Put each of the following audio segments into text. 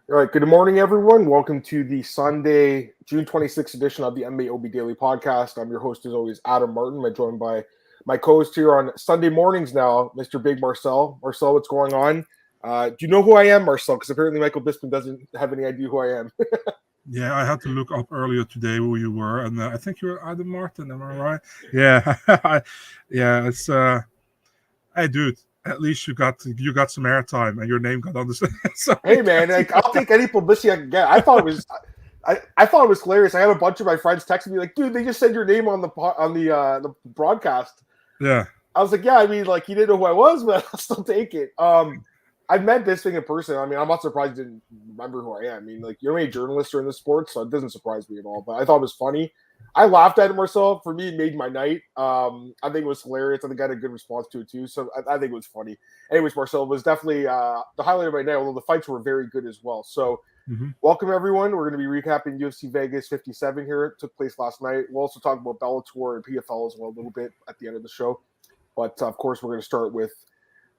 All right, good morning, everyone. Welcome to the Sunday, June 26th edition of the MMAOB Daily Podcast. I'm your host, as always, Adam Martin. I'm joined by my co-host here on Sunday mornings now, Mr. Big Marcel. Marcel, what's going on? Do you know who I am, Marcel? Because apparently Michael Bisping doesn't have any idea who I am. Yeah, I had to look up earlier today who you were, and I think you're Adam Martin. Am I right? Yeah, yeah. It's hey, dude. At least you got some airtime, and your name got on the. So, Hey, man, I'll take any publicity I can get. I thought it was hilarious. I had a bunch of my friends texting me like, "Dude, they just said your name on the broadcast." yeah, I was like, "Yeah, I mean, like, you didn't know who I was, but I'll still take it." I've met this thing in person. I mean, I'm not surprised you didn't remember who I am. I mean, like, you're many journalists are in the sport, so it doesn't surprise me at all. But I thought it was funny. I laughed at it myself. For me, it made my night. I think it was hilarious. I think I had a good response to it too. So I think it was funny. Anyways, Marcel was definitely the highlight of my night, although the fights were very good as well. So welcome, everyone. We're going to be recapping UFC Vegas 57 here. It took place last night. We'll also talk about Bellator and PFL as well a little bit at the end of the show. But, of course, we're going to start with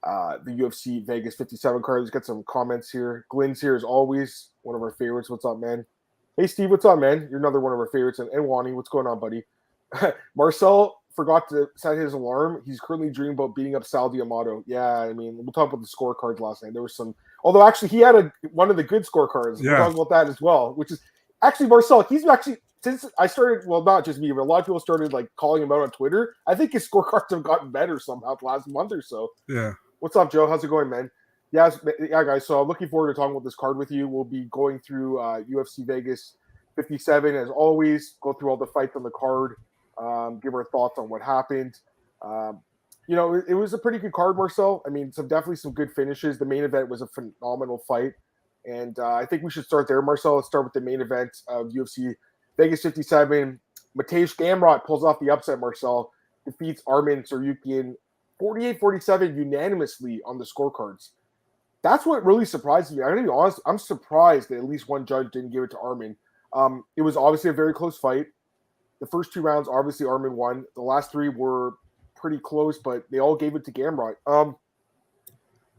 the UFC Vegas 57 card. Let's get some comments here. Glenn's here as always, one of our favorites. What's up, man? Hey, Steve, what's up, man? You're another one of our favorites. And Wani, what's going on, buddy? Marcel forgot to set his alarm. He's currently dreaming about beating up Sal D'Amato. Yeah, I mean, we'll talk about the scorecards last night. There was some, although actually he had one of the good scorecards. Yeah. We'll talk about that as well, which is actually Marcel. He's actually, since I started, well, not just me, but a lot of people started like calling him out on Twitter. I think his scorecards have gotten better somehow the last month or so. yeah. What's up, Joe? How's it going, man? Yeah, guys. So I'm looking forward to talking about this card with you. We'll be going through UFC Vegas 57 as always. Go through all the fights on the card. Give our thoughts on what happened. It was a pretty good card, Marcel. I mean, definitely some good finishes. The main event was a phenomenal fight, and I think we should start there, Marcel. Let's start with the main event of UFC Vegas 57. Mateusz Gamrot pulls off the upset. Marcel defeats Arman Tsarukyan 48-47 unanimously on the scorecards. That's what really surprised me. I'm going to be honest. I'm surprised that at least one judge didn't give it to Arman. It was obviously a very close fight. The first 2 rounds, obviously, Arman won. The last 3 were pretty close, but they all gave it to Gamrot.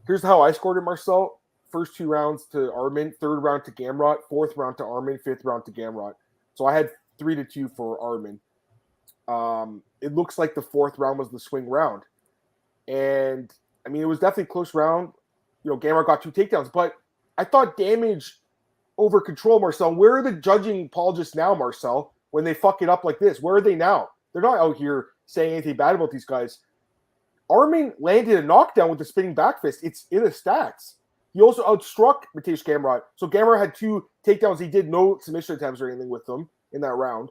Here's how I scored it, Marcel. First 2 rounds to Arman, 3rd round to Gamrot, 4th round to Arman, 5th round to Gamrot. So I had 3-2 for Arman. It looks like the 4th round was the swing round. And, I mean, it was definitely a close round. Gamrot got 2 takedowns. But I thought damage over control, Marcel. Where are the judging apologists now, Marcel, when they fuck it up like this? Where are they now? They're not out here saying anything bad about these guys. Arman landed a knockdown with the spinning back fist. It's in the stats. He also outstruck Mateusz Gamrot. So Gamrot had 2 takedowns. He did no submission attempts or anything with them in that round.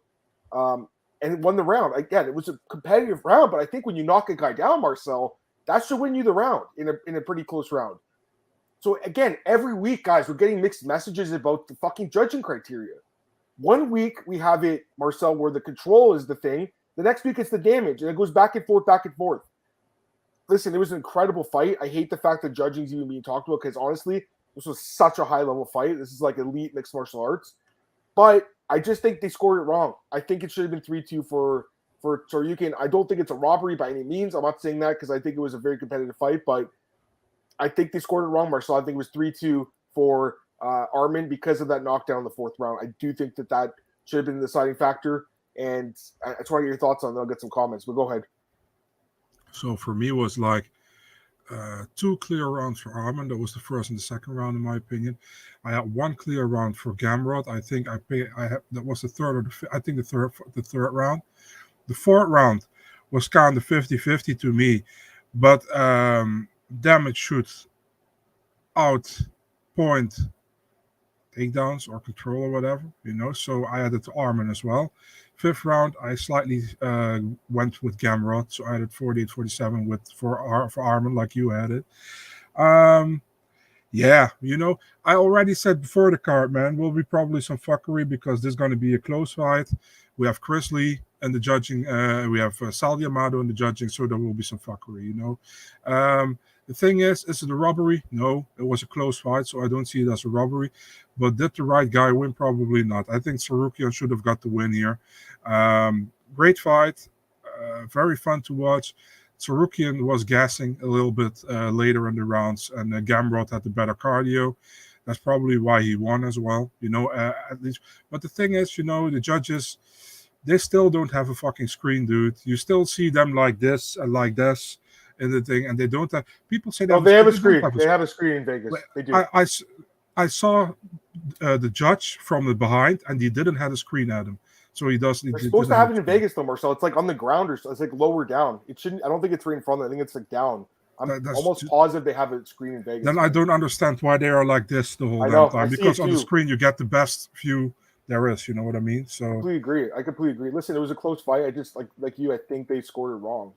And won the round. Again, it was a competitive round, but I think when you knock a guy down, Marcel, that should win you the round in a pretty close round. So again, every week, guys, we're getting mixed messages about the fucking judging criteria. One week we have it, Marcel, where the control is the thing. The next week it's the damage, and it goes back and forth, back and forth. Listen, it was an incredible fight. I hate the fact that judging is even being talked about because honestly, this was such a high-level fight. This is like elite mixed martial arts. But I just think they scored it wrong. I think it should have been 3-2 for Tsarukyan. I don't think it's a robbery by any means. I'm not saying that because I think it was a very competitive fight, but I think they scored it wrong, Marcel. I think it was 3-2 for Arman because of that knockdown in the 4th round. I do think that should have been the deciding factor, and I just want to get your thoughts on it. I'll get some comments, but go ahead. So for me, it was like 2 clear rounds for Arman. That was the first and the second round, in my opinion. I had 1 clear round for Gamrot. I think that was the third or the third round. The 4th round was kind of 50-50 to me, but damage should outpoint takedowns or control or whatever, So I added to Arman as well. 5th round, I slightly went with Gamrot, so I added 48-47 for Arman, like you had it. Yeah, I already said before the card, man, will be probably some fuckery because this is going to be a close fight. We have Chris Lee and the judging. We have Sal D'Amato in the judging, so there will be some fuckery, The thing is it a robbery? No, it was a close fight, so I don't see it as a robbery. But did the right guy win? Probably not. I think Tsarukyan should have got the win here. Great fight, very fun to watch. Tsarukyan was gassing a little bit later in the rounds, and Gamrot had the better cardio. That's probably why he won as well. At least. But the thing is, the judges, they still don't have a fucking screen, dude. You still see them like this and like this in the thing, and they don't have. People say they have a screen. They have a screen in Vegas. They do. I saw the judge from the behind, and he didn't have a screen at him. So he does. They're supposed to have it in Vegas, though, Marcel. It's like on the ground, or it's like lower down. It shouldn't. I don't think it's right in front of it. I think it's like down. I'm almost positive they have a screen in Vegas. Then I don't understand why they are like this the whole time. Because on the screen you get the best view there is. You know what I mean? So I completely agree. Listen, it was a close fight. I just like you. I think they scored it wrong.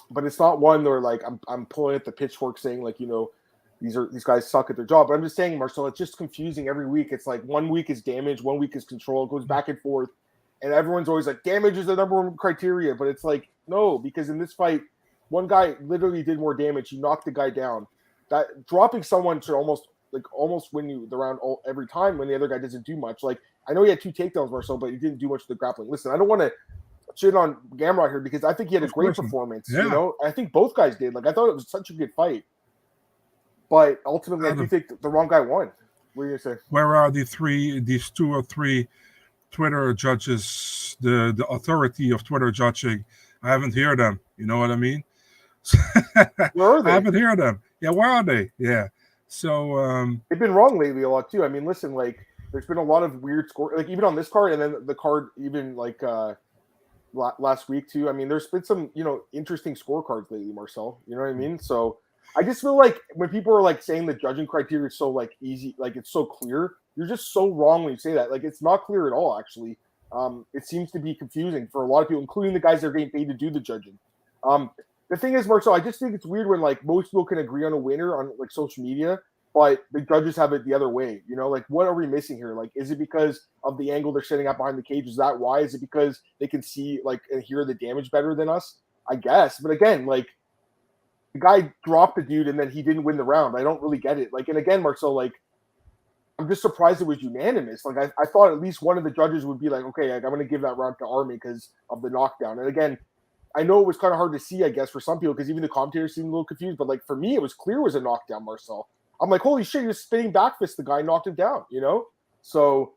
But it's not one where like I'm pulling at the pitchfork saying like these guys suck at their job. But I'm just saying, Marcel, it's just confusing every week. It's like 1 week is damage, 1 week is control. It goes back and forth, and everyone's always like damage is the number one criteria. But it's like no, because in this fight, one guy literally did more damage. He knocked the guy down. That dropping someone should almost win you the round every time when the other guy doesn't do much. Like I know he had 2 takedowns, Marcel, but he didn't do much of the grappling. Listen, I don't want to shit on Gamrot here because I think he had a great performance. Yeah. I think both guys did. Like I thought it was such a good fight, but ultimately I do think the wrong guy won. What are you gonna say? Where are these 2 or 3 Twitter judges, the authority of Twitter judging? I haven't heard them. You know what I mean? Where are they? I haven't heard them. Yeah, where are they? Yeah. So they've been wrong lately a lot too. I mean, listen, like there's been a lot of weird score, like even on this card, and then the card even like last week too. I mean, there's been some interesting scorecards lately, Marcel. You know what I mean? So I just feel like when people are like saying the judging criteria is so like easy, like it's so clear, you're just so wrong when you say that. Like it's not clear at all. Actually, it seems to be confusing for a lot of people, including the guys that are getting paid to do the judging. The thing is, Marcel, I just think it's weird when like most people can agree on a winner on like social media, but the judges have it the other way. Like what are we missing here? Like, is it because of the angle they're setting up behind the cage? Is that why? Is it because they can see like and hear the damage better than us? I guess. But again, like the guy dropped the dude and then he didn't win the round. I don't really get it. Like, and again, Marcel, like I'm just surprised it was unanimous. Like I thought at least one of the judges would be like, okay, I'm going to give that round to Arman because of the knockdown. And again, I know it was kind of hard to see, I guess, for some people because even the commentators seemed a little confused. But like for me, it was clear it was a knockdown, Marcel. I'm like, holy shit, you're spinning back fist. The guy knocked him down, So,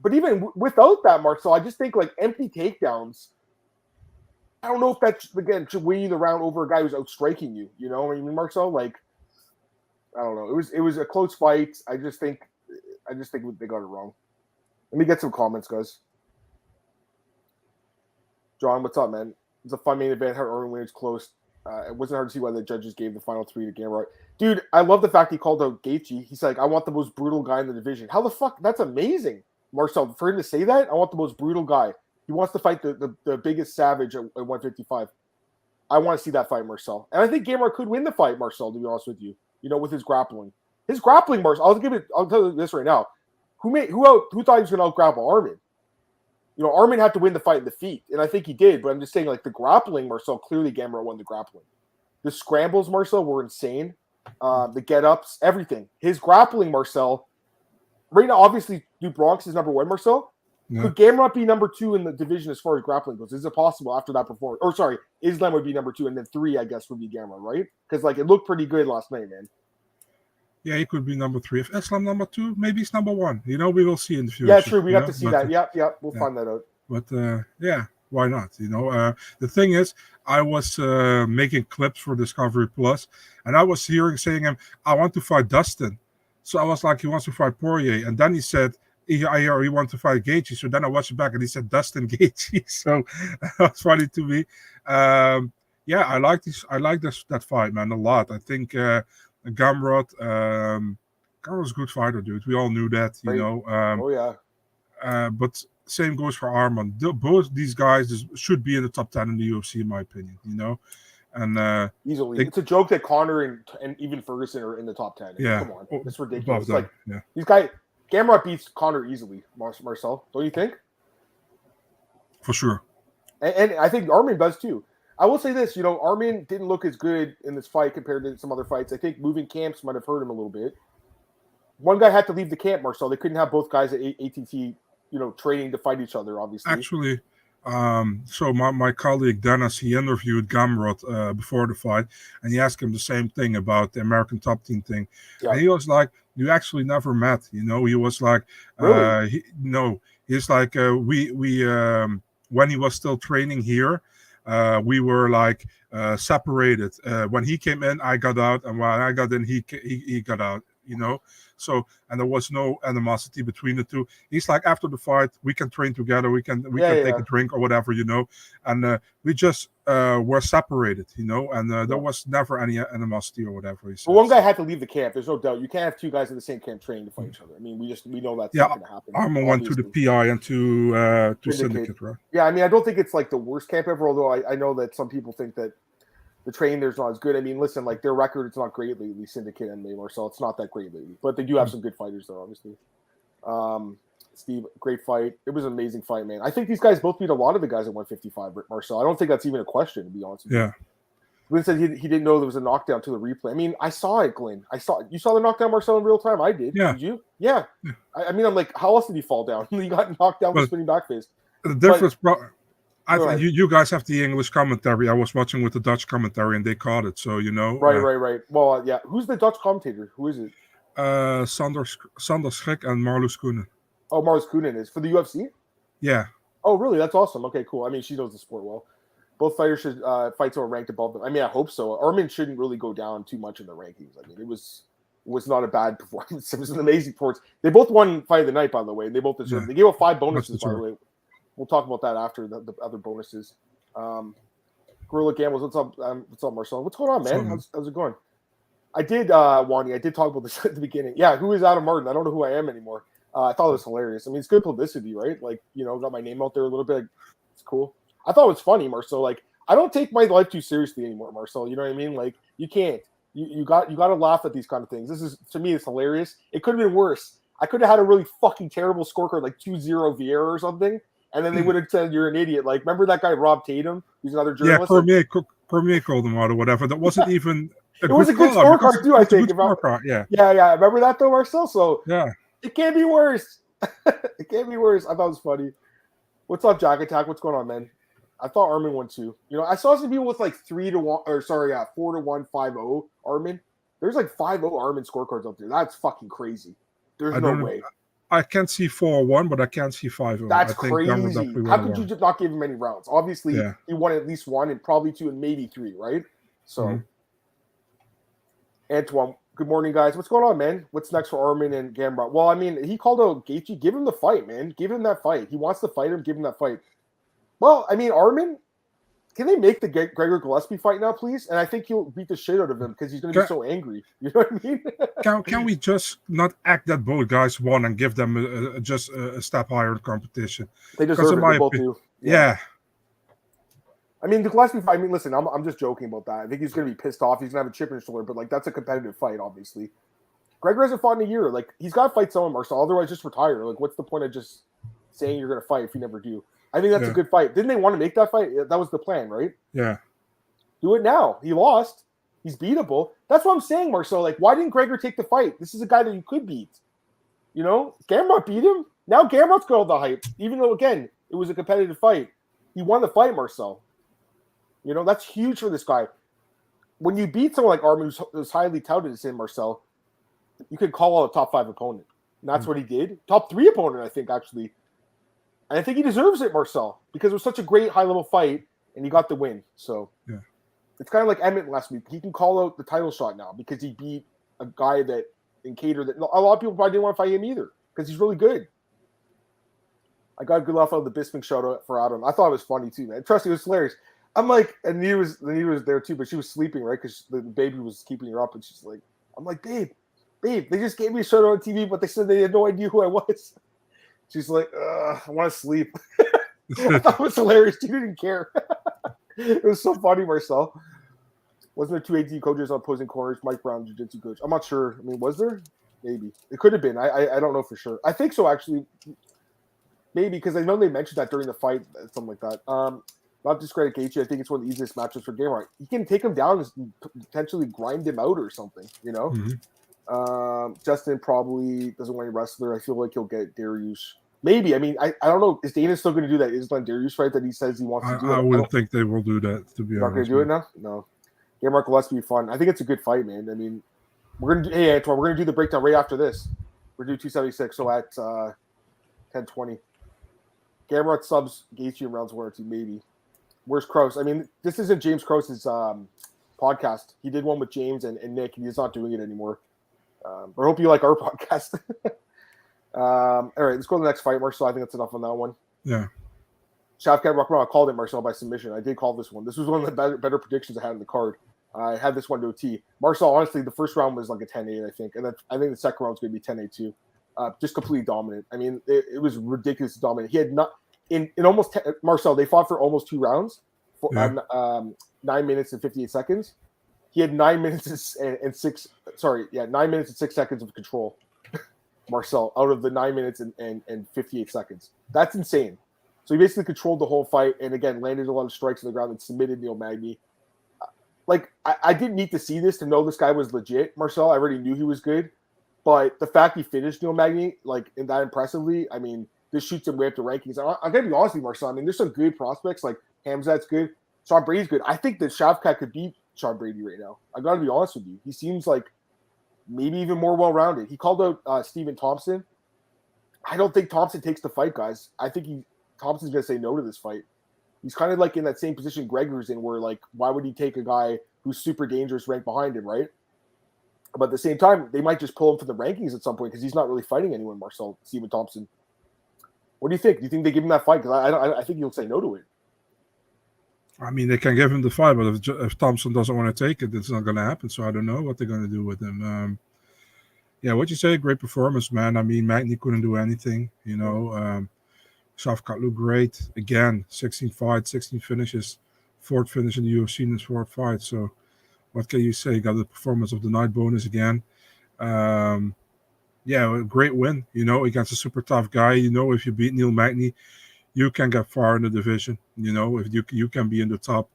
but even without that, Marcel, I just think like empty takedowns. I don't know if that again should win you the round over a guy who's outstriking you. You know what I mean, Marcel? Like, I don't know. It was a close fight. I just think they got it wrong. Let me get some comments, guys. John, what's up, man? It's a fun main event. How Arman wins close. It wasn't hard to see why the judges gave the final 3 to Gamrot. Dude, I love the fact he called out Gaethje. He's like, I want the most brutal guy in the division. How the fuck? That's amazing, Marcel. For him to say that, I want the most brutal guy. He wants to fight the biggest savage at 155. I want to see that fight, Marcel. And I think Gamrot could win the fight, Marcel, to be honest with you. With his grappling. His grappling, Marcel, I'll tell you this right now. Who thought he was going to out-grapple Arman? Arman had to win the fight in the feet, and I think he did. But I'm just saying, like, the grappling, Marcel, clearly Gamrot won the grappling. The scrambles, Marcel, were insane. The get-ups, everything. His grappling, Marcel, right now, obviously, Bronx is number 1, Marcel. Yeah. Could Gamrot be number 2 in the division as far as grappling goes? Is it possible after that performance? Or, sorry, Islam would be number 2, and then 3, I guess, would be Gamrot, right? Because, like, it looked pretty good last night, man. Yeah, he could be number 3. If Islam number 2, maybe it's number 1. We will see in the future. Yeah, true. We have to see that. Yeah. We'll find that out. But yeah, why not? The thing is, I was making clips for Discovery Plus, and I was saying him, I want to fight Dustin. So I was like, he wants to fight Poirier, and then he said, I hear he wants to fight Gaethje. So then I watched it back, and he said Dustin Gaethje. So that was funny to me. Yeah, I like that fight, man, a lot. I think. Gamrot, Gamrot's a good fighter, dude. We all knew that, oh yeah. But same goes for Arman. Both these guys should be in the top 10 in the UFC, in my opinion. And easily, it's a joke that Conor and even Ferguson are in the top 10. Yeah, come on, it's ridiculous. It's like yeah. These guys, Gamrot beats Conor easily, Marcel. Don't you think? For sure. And I think Arman does too. I will say this, Arman didn't look as good in this fight compared to some other fights. I think moving camps might have hurt him a little bit. One guy had to leave the camp, Marcel. They couldn't have both guys at ATT, training to fight each other, obviously. Actually, So my colleague Dennis, he interviewed Gamrot before the fight, and he asked him the same thing about the American top team thing, Yeah. and he was like, "You actually never met, you know?" He was like, Really? No, he's like, we when he was still training here, we were like separated. When he came in, I got out, and when I got in, he got out, you know. So, and there was no animosity between the two. He's like, after the fight, we can train together, we can take a drink or whatever, you know. And we just were separated, you know, and there was never any animosity or whatever. He said. Well, one guy had to leave the camp. There's no doubt. You can't have two guys in the same camp training to fight each other. I mean, we know that's not going to happen. Arman went to the PI and to Syndicate, right? Yeah, I mean, I don't think it's like the worst camp ever, although I know that some people think that the training there's not as good. I mean, listen, like their record, it's not great lately, Syndicate and Marcel. It's not that great lately, but they do have some good fighters though, obviously. Steve, great fight. It was an amazing fight, man. I think these guys both beat a lot of the guys at 155, Marcel. I don't think that's even a question, to be honest with you. Yeah. Glenn said he didn't know there was a knockdown to the replay. I mean, I saw it, Glenn. You saw the knockdown, Marcel, in real time? I did. Yeah. Did you? Yeah. I mean, I'm like, how else did he fall down? He got knocked down with spinning back face. The difference, you guys have the English commentary. I was watching with the Dutch commentary, and they caught it. So you know. Right. Well, yeah. Who's the Dutch commentator? Who is it? Sander Schrik and Marloes Koenen. Oh, Marloes Koenen is for the UFC. Yeah. Oh, really? That's awesome. Okay, cool. I mean, she knows the sport well. Both fighters should fight so ranked above them. I mean, I hope so. Arman shouldn't really go down too much in the rankings. I mean, it was not a bad performance. It was an amazing performance. They both won fight of the night, by the way. And they both deserved. Yeah. They gave out 5 bonuses, by the way. We'll talk about that after the other bonuses. Gorilla Gambles, what's up, Marcel? What's going on, man? How's it going? I did, Wani. I did talk about this at the beginning. Yeah, who is Adam Martin? I don't know who I am anymore. I thought it was hilarious. I mean, it's good publicity, right? Like, you know, got my name out there a little bit. It's cool. I thought it was funny, Marcel. Like, I don't take my life too seriously anymore, Marcel. You know what I mean? Like, you can't. You got to laugh at these kind of things. This is, to me, it's hilarious. It could have been worse. I could have had a really fucking terrible scorecard, like 2-0 Vieira or something, and then they would have said you're an idiot. Like, remember that guy Rob Tatum? He's another journalist. Yeah, Cormier called him out or whatever. That wasn't even. It was a good scorecard too, I think. Yeah. Remember that though, Marcel? So yeah, it can't be worse. It can't be worse. I thought it was funny. What's up, Jack Attack? What's going on, man? I thought Arman won too. You know, I saw some people with like 4-1, 5-0 Arman. There's like 5-0 Arman scorecards up there. That's fucking crazy. There's no way. I can't see 4-1, but I can't see 5-0. That's crazy. How could you just not give him any rounds? Obviously, he won at least 1 and probably 2 and maybe 3, right? So, Antoine, good morning, guys. What's going on, man? What's next for Arman and Gamrot? Well, I mean, he called out Gaethje. Give him the fight, man. Give him that fight. He wants to fight him. Give him that fight. Well, I mean, Arman, can they make the Gregor Gillespie fight now, please? And I think he'll beat the shit out of him because he's going to be so angry. You know what I mean? Can we just not act that both guys won and give them just a step higher in competition? They deserve it. They both do. Yeah. I mean, the Gillespie fight, I mean, listen, I'm just joking about that. I think he's going to be pissed off. He's going to have a chip in his shoulder, but, like, that's a competitive fight, obviously. Gregor hasn't fought in a year. Like, he's got to fight someone, Marcel. Otherwise, just retire. Like, what's the point of just saying you're going to fight if you never do? I think that's a good fight. Didn't they want to make that fight? That was the plan, right? Yeah. Do it now. He lost. He's beatable. That's what I'm saying, Marcel. Like, why didn't Gregor take the fight? This is a guy that you could beat. You know? Gamrot beat him. Now Gamrot's got all the hype. Even though, again, it was a competitive fight. He won the fight, Marcel. You know, that's huge for this guy. When you beat someone like Arman, who's highly touted as him, Marcel, you could call out a top 5 opponent. And that's what he did. Top 3 opponent, I think, actually. And I think he deserves it, Marcel, because it was such a great high-level fight, and he got the win. So it's kind of like Emmett last week. He can call out the title shot now because he beat a guy that in Cater that a lot of people probably didn't want to fight him either because he's really good. I got a good laugh out of the Bisping shout out for Adam. I thought it was funny too, man. Trust me, it was hilarious. I'm like, and Nita was there too, but she was sleeping, right? Because the baby was keeping her up, and she's like, I'm like, babe, they just gave me a shout out on TV, but they said they had no idea who I was. She's like, I want to sleep. I thought it was hilarious. She didn't care. It was so funny, Marcel. Wasn't there 2 AD coaches on opposing corners? Mike Brown, jiu-jitsu coach. I'm not sure. I mean, was there? Maybe. It could have been. I don't know for sure. I think so, actually. Maybe, because I know they mentioned that during the fight, something like that. Not discredit Gaethje. I think it's one of the easiest matches for Gamrot. He can take him down and potentially grind him out or something, you know? Justin probably doesn't want a wrestler. I feel like he'll get Dariush. Maybe. I mean, I don't know. Is Dana still going to do that Islam Darius fight that he says he wants to do? I wouldn't think they will do that, to be honest. Not going to do it now? No. Gamrot will be fun. I think it's a good fight, man. I mean, we're going to do, hey, Antoine, we're going to do the breakdown right after this. We're doing 276, so at 10:20. Gamrot subs Gaethje in rounds 1 or 2, maybe. Where's Kroos? I mean, this isn't James Kroos's podcast. He did one with James and Nick, and he's not doing it anymore. I hope you like our podcast. All right, let's go to the next fight, Marcel. I think that's enough on that one. Yeah. Shavkat Rakhmonov, I called it, Marcel, by submission. I did call this one. This was one of the better predictions I had in the card. I had this one to a T. Marcel, honestly, the first round was like a 10-8, I think. And then I think the second round was going to be 10-8 too. Just completely dominant. I mean, it was ridiculously dominant. He had not in almost Marcel. They fought for almost 2 rounds, for 9 minutes and 58 seconds. He had 9 minutes and 6 seconds of control. Marcel, out of the 9 minutes and 58 seconds. That's insane. So he basically controlled the whole fight, and again landed a lot of strikes on the ground and submitted Neil Magny. Like I didn't need to see this to know this guy was legit, Marcel. I already knew he was good. But the fact he finished Neil Magny like in that impressively, I mean, this shoots him way up the rankings. I'm gonna be honest with you, Marcel. I mean, there's some good prospects like Hamzat's good, Sean Brady's good. I think that Shavkat could beat Sean Brady right now. I gotta be honest with you. He seems like maybe even more well-rounded. He called out Stephen Thompson. I don't think Thompson takes the fight, guys. I think Thompson's gonna say no to this fight. He's kind of like in that same position Gregor's in, where like, why would he take a guy who's super dangerous ranked behind him, right? But at the same time, they might just pull him for the rankings at some point because he's not really fighting anyone, Marcel, Stephen Thompson. What do you think? Do you think they give him that fight? Because I think he'll say no to it. I mean, they can give him the fight, but if Thompson doesn't want to take it, it's not going to happen. So I don't know what they're going to do with him. Yeah, what you say, great performance, man. I mean, Magny couldn't do anything, you know. Shavkat looked great. Again, 16 fights, 16 finishes, 4th finish in the UFC in his 4th fight. So what can you say? Got the performance of the night bonus again. Yeah, a great win, you know, against a super tough guy. You know, if you beat Neil Magny, you can get far in the division. You know, if you can be in the top.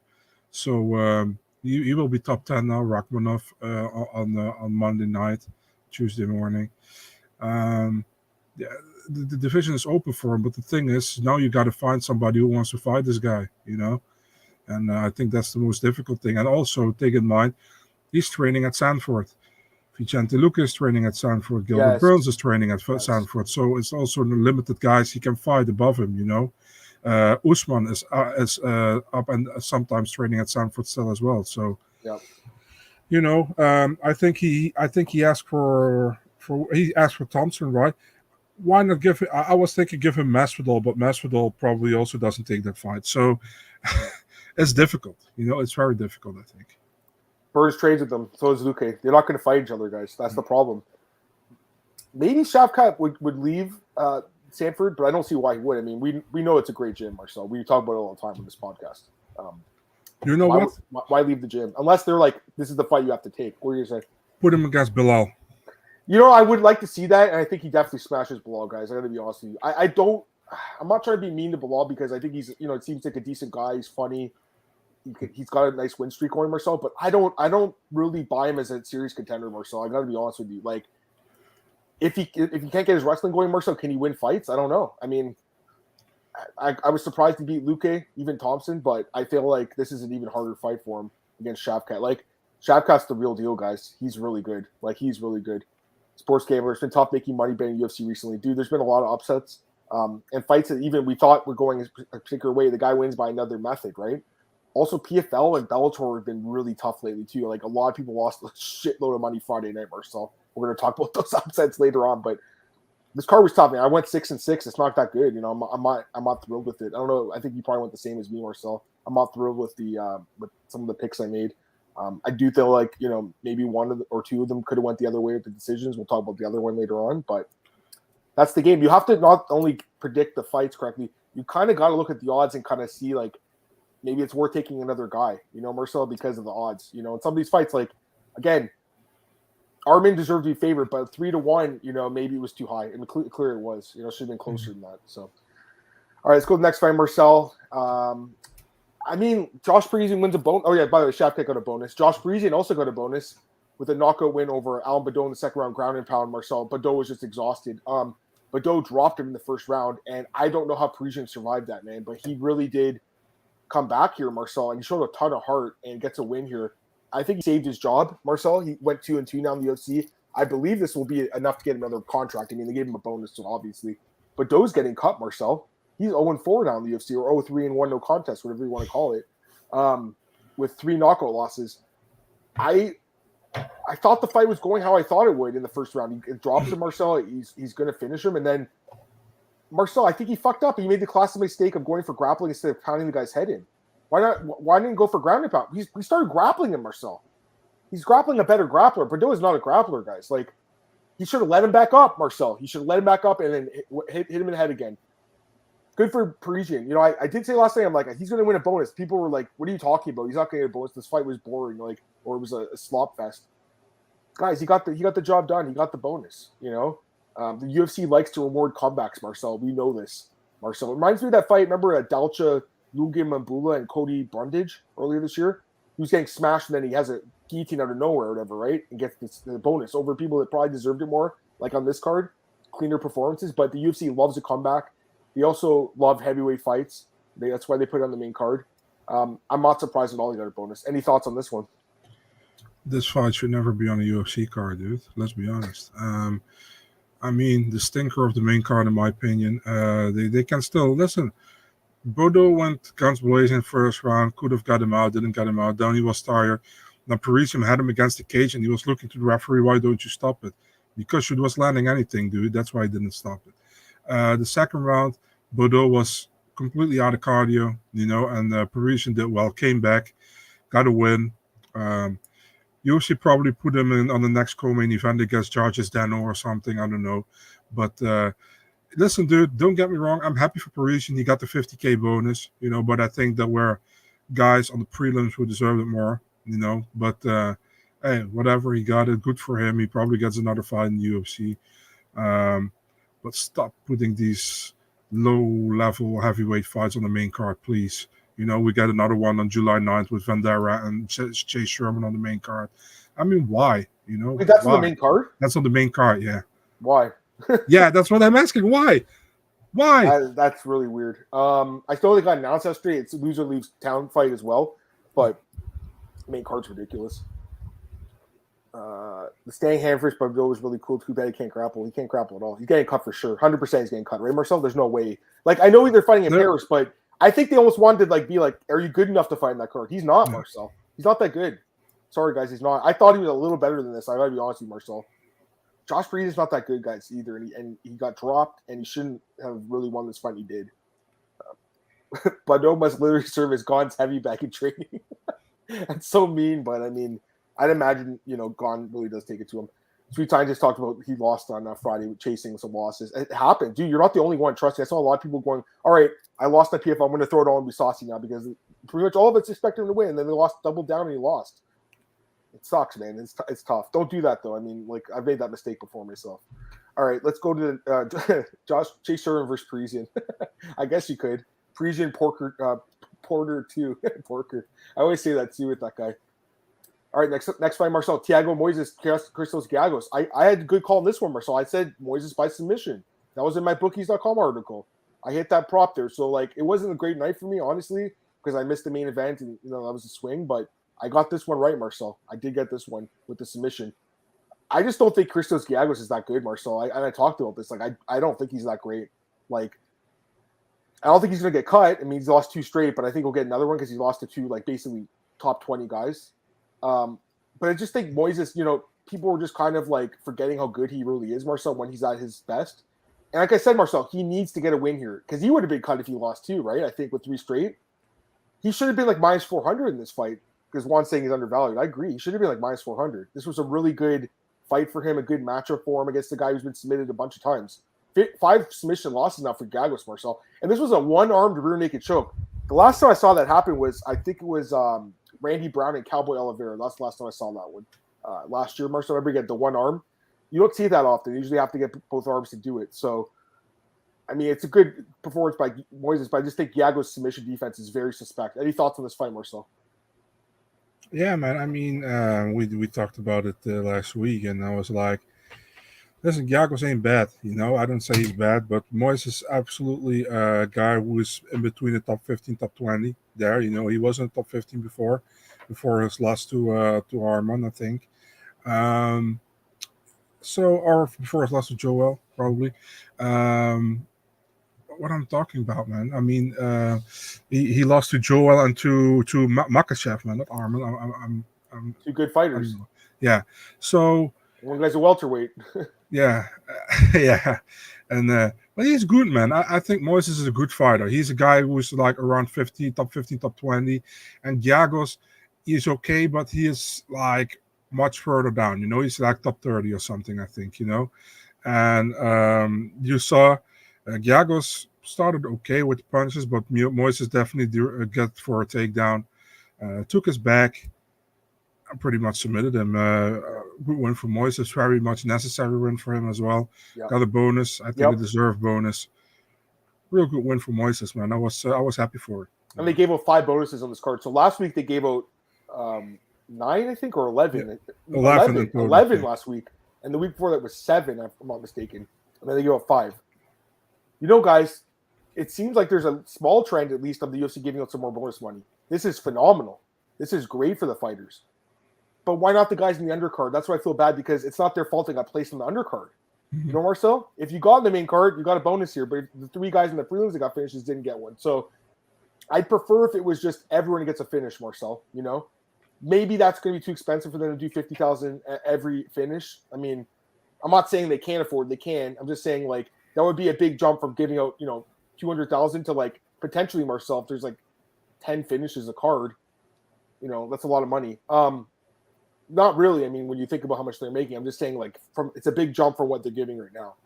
So you will be top 10 now, Rakhmonov, on Monday night, Tuesday morning. Yeah, the division is open for him, but the thing is, now you got to find somebody who wants to fight this guy, you know. And I think that's the most difficult thing. And also, take in mind, he's training at Sanford. Vicente Luque is training at Sanford. Gilbert Burns is training at Sanford. So it's also the limited guys he can fight above him, you know. Usman is up and sometimes training at Sanford still as well. So, you know, I think he asked for Thompson, right? Why not give him? I was thinking give him Masvidal, but Masvidal probably also doesn't take that fight. So it's difficult, you know. It's very difficult, I think. Burns trades with them. So is Luque. They're not going to fight each other, guys. That's the problem. Maybe Shavkat would leave Sanford, but I don't see why he would. I mean, we know it's a great gym, Marcel. We talk about it all the time on this podcast. You know why leave the gym? Unless they're like, this is the fight you have to take. What are you saying? Put him against Bilal. You know, I would like to see that, and I think he definitely smashes Bilal, guys. I got to be honest with you. I'm not trying to be mean to Bilal because I think he's, you know, it seems like a decent guy. He's funny. He's got a nice win streak going, Marcel. But I don't really buy him as a serious contender, Marcel. I got to be honest with you. Like, if he can't get his wrestling going, Marcel, can he win fights? I don't know. I mean, I was surprised to beat Luque, even Thompson, but I feel like this is an even harder fight for him against Shavkat. Like, Shavkat's the real deal, guys. He's really good. Like, he's really good. Sports gambler. It's been tough making money betting UFC recently. Dude, there's been a lot of upsets and fights that even we thought were going a particular way. The guy wins by another method, right? Also, PFL and Bellator have been really tough lately, too. Like, a lot of people lost a shitload of money Friday night, Marcel. We're going to talk about those upsets later on, but this card was tough, man. I went 6-6. It's not that good. You know, I'm not thrilled with it. I don't know. I think you probably went the same as me, Marcel. I'm not thrilled with with some of the picks I made. I do feel like, you know, maybe one or two of them could have went the other way with the decisions. We'll talk about the other one later on, but that's the game. You have to not only predict the fights correctly, you kind of got to look at the odds and kind of see, like, maybe it's worth taking another guy, you know, Marcel, because of the odds. You know, in some of these fights, like, again, Arman deserved to be favored, but 3-1, you know, maybe it was too high. And clear it was. You know, should have been closer than that. So, all right, let's go to the next fight, Marcel. I mean, Josh Parisian wins a bonus. Oh, yeah, by the way, Shavkat got a bonus. Josh Parisian also got a bonus with a knockout win over Alan Badeau in the second round, ground and pound, Marcel. Badeau was just exhausted. Badeau dropped him in the first round, and I don't know how Parisian survived that, man, but he really did come back here, Marcel, and he showed a ton of heart and gets a win here. I think he saved his job, Marcel. He went 2-2 now in the UFC. I believe this will be enough to get another contract. I mean, they gave him a bonus, so obviously. But Doe's getting cut, Marcel. He's 0-4 now in the UFC, or 0-3-1 no contest, whatever you want to call it, with 3 knockout losses. I thought the fight was going how I thought it would in the first round. He drops him, Marcel. He's going to finish him, and then Marcel, I think he fucked up. He made the classic mistake of going for grappling instead of pounding the guy's head in. Why didn't he go for ground and pound? He started grappling him, Marcel. He's grappling a better grappler. Badeau is not a grappler, guys. Like, he should have let him back up, Marcel. He should have let him back up and then hit him in the head again. Good for Parisian. You know, I did say last night, I'm like, he's going to win a bonus. People were like, what are you talking about? He's not going to get a bonus. This fight was boring, like, or it was a slop fest. Guys, he got the job done. He got the bonus, you know? The UFC likes to reward comebacks, Marcel. We know this, Marcel. It reminds me of that fight. Remember Dalcha Lugin and Cody Brundage earlier this year? He was getting smashed, and then he has a guillotine out of nowhere or whatever, right? And gets the bonus over people that probably deserved it more, like on this card. Cleaner performances. But the UFC loves a comeback. They also love heavyweight fights. That's why they put it on the main card. I'm not surprised at all he got a bonus. Any thoughts on this one? This fight should never be on a UFC card, dude. Let's be honest. I mean, the stinker of the main card, in my opinion, they can still listen. Badeau went guns blazing first round, could have got him out, didn't get him out. Then he was tired. Now Parisian had him against the cage, and he was looking to the referee. Why don't you stop it? Because she was landing anything, dude. That's why he didn't stop it. The second round, Badeau was completely out of cardio, you know, and Parisian did well, came back, got a win. UFC probably put him in on the next co-main event against Georges Dano or something. I don't know. But listen, dude, don't get me wrong. I'm happy for Parisian. He got the 50K bonus, you know, but I think there were guys on the prelims who deserved it more, you know. But, hey, whatever. He got it. Good for him. He probably gets another fight in the UFC. But stop putting these low-level heavyweight fights on the main card, please. You know, we get another one on July 9th with Vandera and Chase Sherman on the main card. I mean, why? You know, wait, that's why? on the main card? That's on the main card, yeah. Why? Yeah, that's what I'm asking. Why? That's really weird. I still think got announced yesterday. It's a loser leaves town fight as well, but main card's ridiculous. The staying hand first, but Badeau was really cool. Too bad he can't grapple. He can't grapple at all. He's getting cut for sure. 100% he's getting cut, right, Marcel? There's no way. Like, I know they're fighting in Paris, but I think they almost wanted to be like, are you good enough to fight in that card? He's not, Marcel. He's not that good. Sorry, guys, he's not. I thought he was a little better than this. I gotta be honest with you, Marcel. Josh Parisian's not that good, guys, either, and he got dropped, and he shouldn't have really won this fight. He did. Badeau must literally serve as Gon's heavy back in training. That's so mean, but I mean, I'd imagine, you know, Gon really does take it to him. Sweet Time just talked about he lost on Friday with chasing some losses. It happened. Dude, you're not the only one. Trust me. I saw a lot of people going, all right, I lost my PFL. I'm going to throw it all and be saucy now because pretty much all of it's expected him to win. And then they lost, doubled down, and he lost. It sucks, man. It's tough. Don't do that, though. I mean, like, I've made that mistake before myself. All right, let's go to Chase Sherman versus Parisian. I guess you could. Parisian Porter too. Porker. I always say that too with that guy. All right, next fight, Marcel. Thiago, Moises, Christos, Giagos. I had a good call on this one, Marcel. I said Moises by submission. That was in my bookies.com article. I hit that prop there. So, like, it wasn't a great night for me, honestly, because I missed the main event and, you know, that was a swing. But I got this one right, Marcel. I did get this one with the submission. I just don't think Christos Giagos is that good, Marcel. I talked about this. Like, I don't think he's that great. Like, I don't think he's going to get cut. I mean, he's lost 2 straight, but I think he'll get another one because he lost to 2, like, basically top 20 guys. But I just think Moises, you know, people were just kind of like forgetting how good he really is, Marcel, when he's at his best. And like I said, Marcel, he needs to get a win here because he would have been cut if he lost 2, right? I think with 3 straight. He should have been like minus 400 in this fight because Juan's saying he's undervalued. I agree. He should have been like minus 400. This was a really good fight for him, a good matchup for him against the guy who's been submitted a bunch of times. 5 submission losses now for Giagos, Marcel. And this was a one-armed rear naked choke. The last time I saw that happen was, I think it was Randy Brown and Cowboy Oliveira. That's the last time I saw that one. Last year, Marcel, remember, get the one arm. You don't see that often. You usually have to get both arms to do it. So, I mean, it's a good performance by Moises, but I just think Giagos' submission defense is very suspect. Any thoughts on this fight, Marcel? Yeah, man. I mean, we talked about it last week, and I was like, Listen, Giagos ain't bad. I don't say he's bad, but Moises is absolutely a guy who is in between the top 15, top 20 there. He wasn't top 15 before his loss to Arman, I think. Um, or before his loss to Joel, probably. Um, what I'm talking about, man. I mean, he lost to Joel and to Makachev, man, not Arman. I'm Two good fighters. Yeah. So one guy's a welterweight. yeah, yeah, and but he's good, man. I think Moises is a good fighter. He's a guy who's like around 15, top 15, top 20, and Giagos, he's okay, but he is like much further down. He's like top 30 or something, I think. And you saw Giagos started okay with punches, but Moises definitely got for a takedown, took his back. I pretty much submitted him. Good win for Moises, very much necessary win for him as well. Yep. Got a bonus. I think a deserved bonus. Real good win for Moises, man. I was happy for it. And they gave out 5 bonuses on this card. So last week they gave out 9, I think, or 11. Yeah. 11 last week. And the week before that was 7, if I'm not mistaken. And then they gave out 5. Guys, it seems like there's a small trend, at least, of the UFC giving out some more bonus money. This is phenomenal. This is great for the fighters. But why not the guys in the undercard? That's why I feel bad, because it's not their fault they got placed on the undercard. Mm-hmm. Marcel? If you got in the main card, you got a bonus here. But the 3 guys in the prelims that got finishes didn't get one. So I'd prefer if it was just everyone gets a finish, Marcel. Maybe that's going to be too expensive for them to do $50,000 every finish. I mean, I'm not saying they can't afford. They can. I'm just saying, like, that would be a big jump from giving out, $200,000 to, like, potentially, Marcel, if there's like 10 finishes a card. That's a lot of money. Not really. I mean, when you think about how much they're making, I'm just saying, like, it's a big jump from what they're giving right now.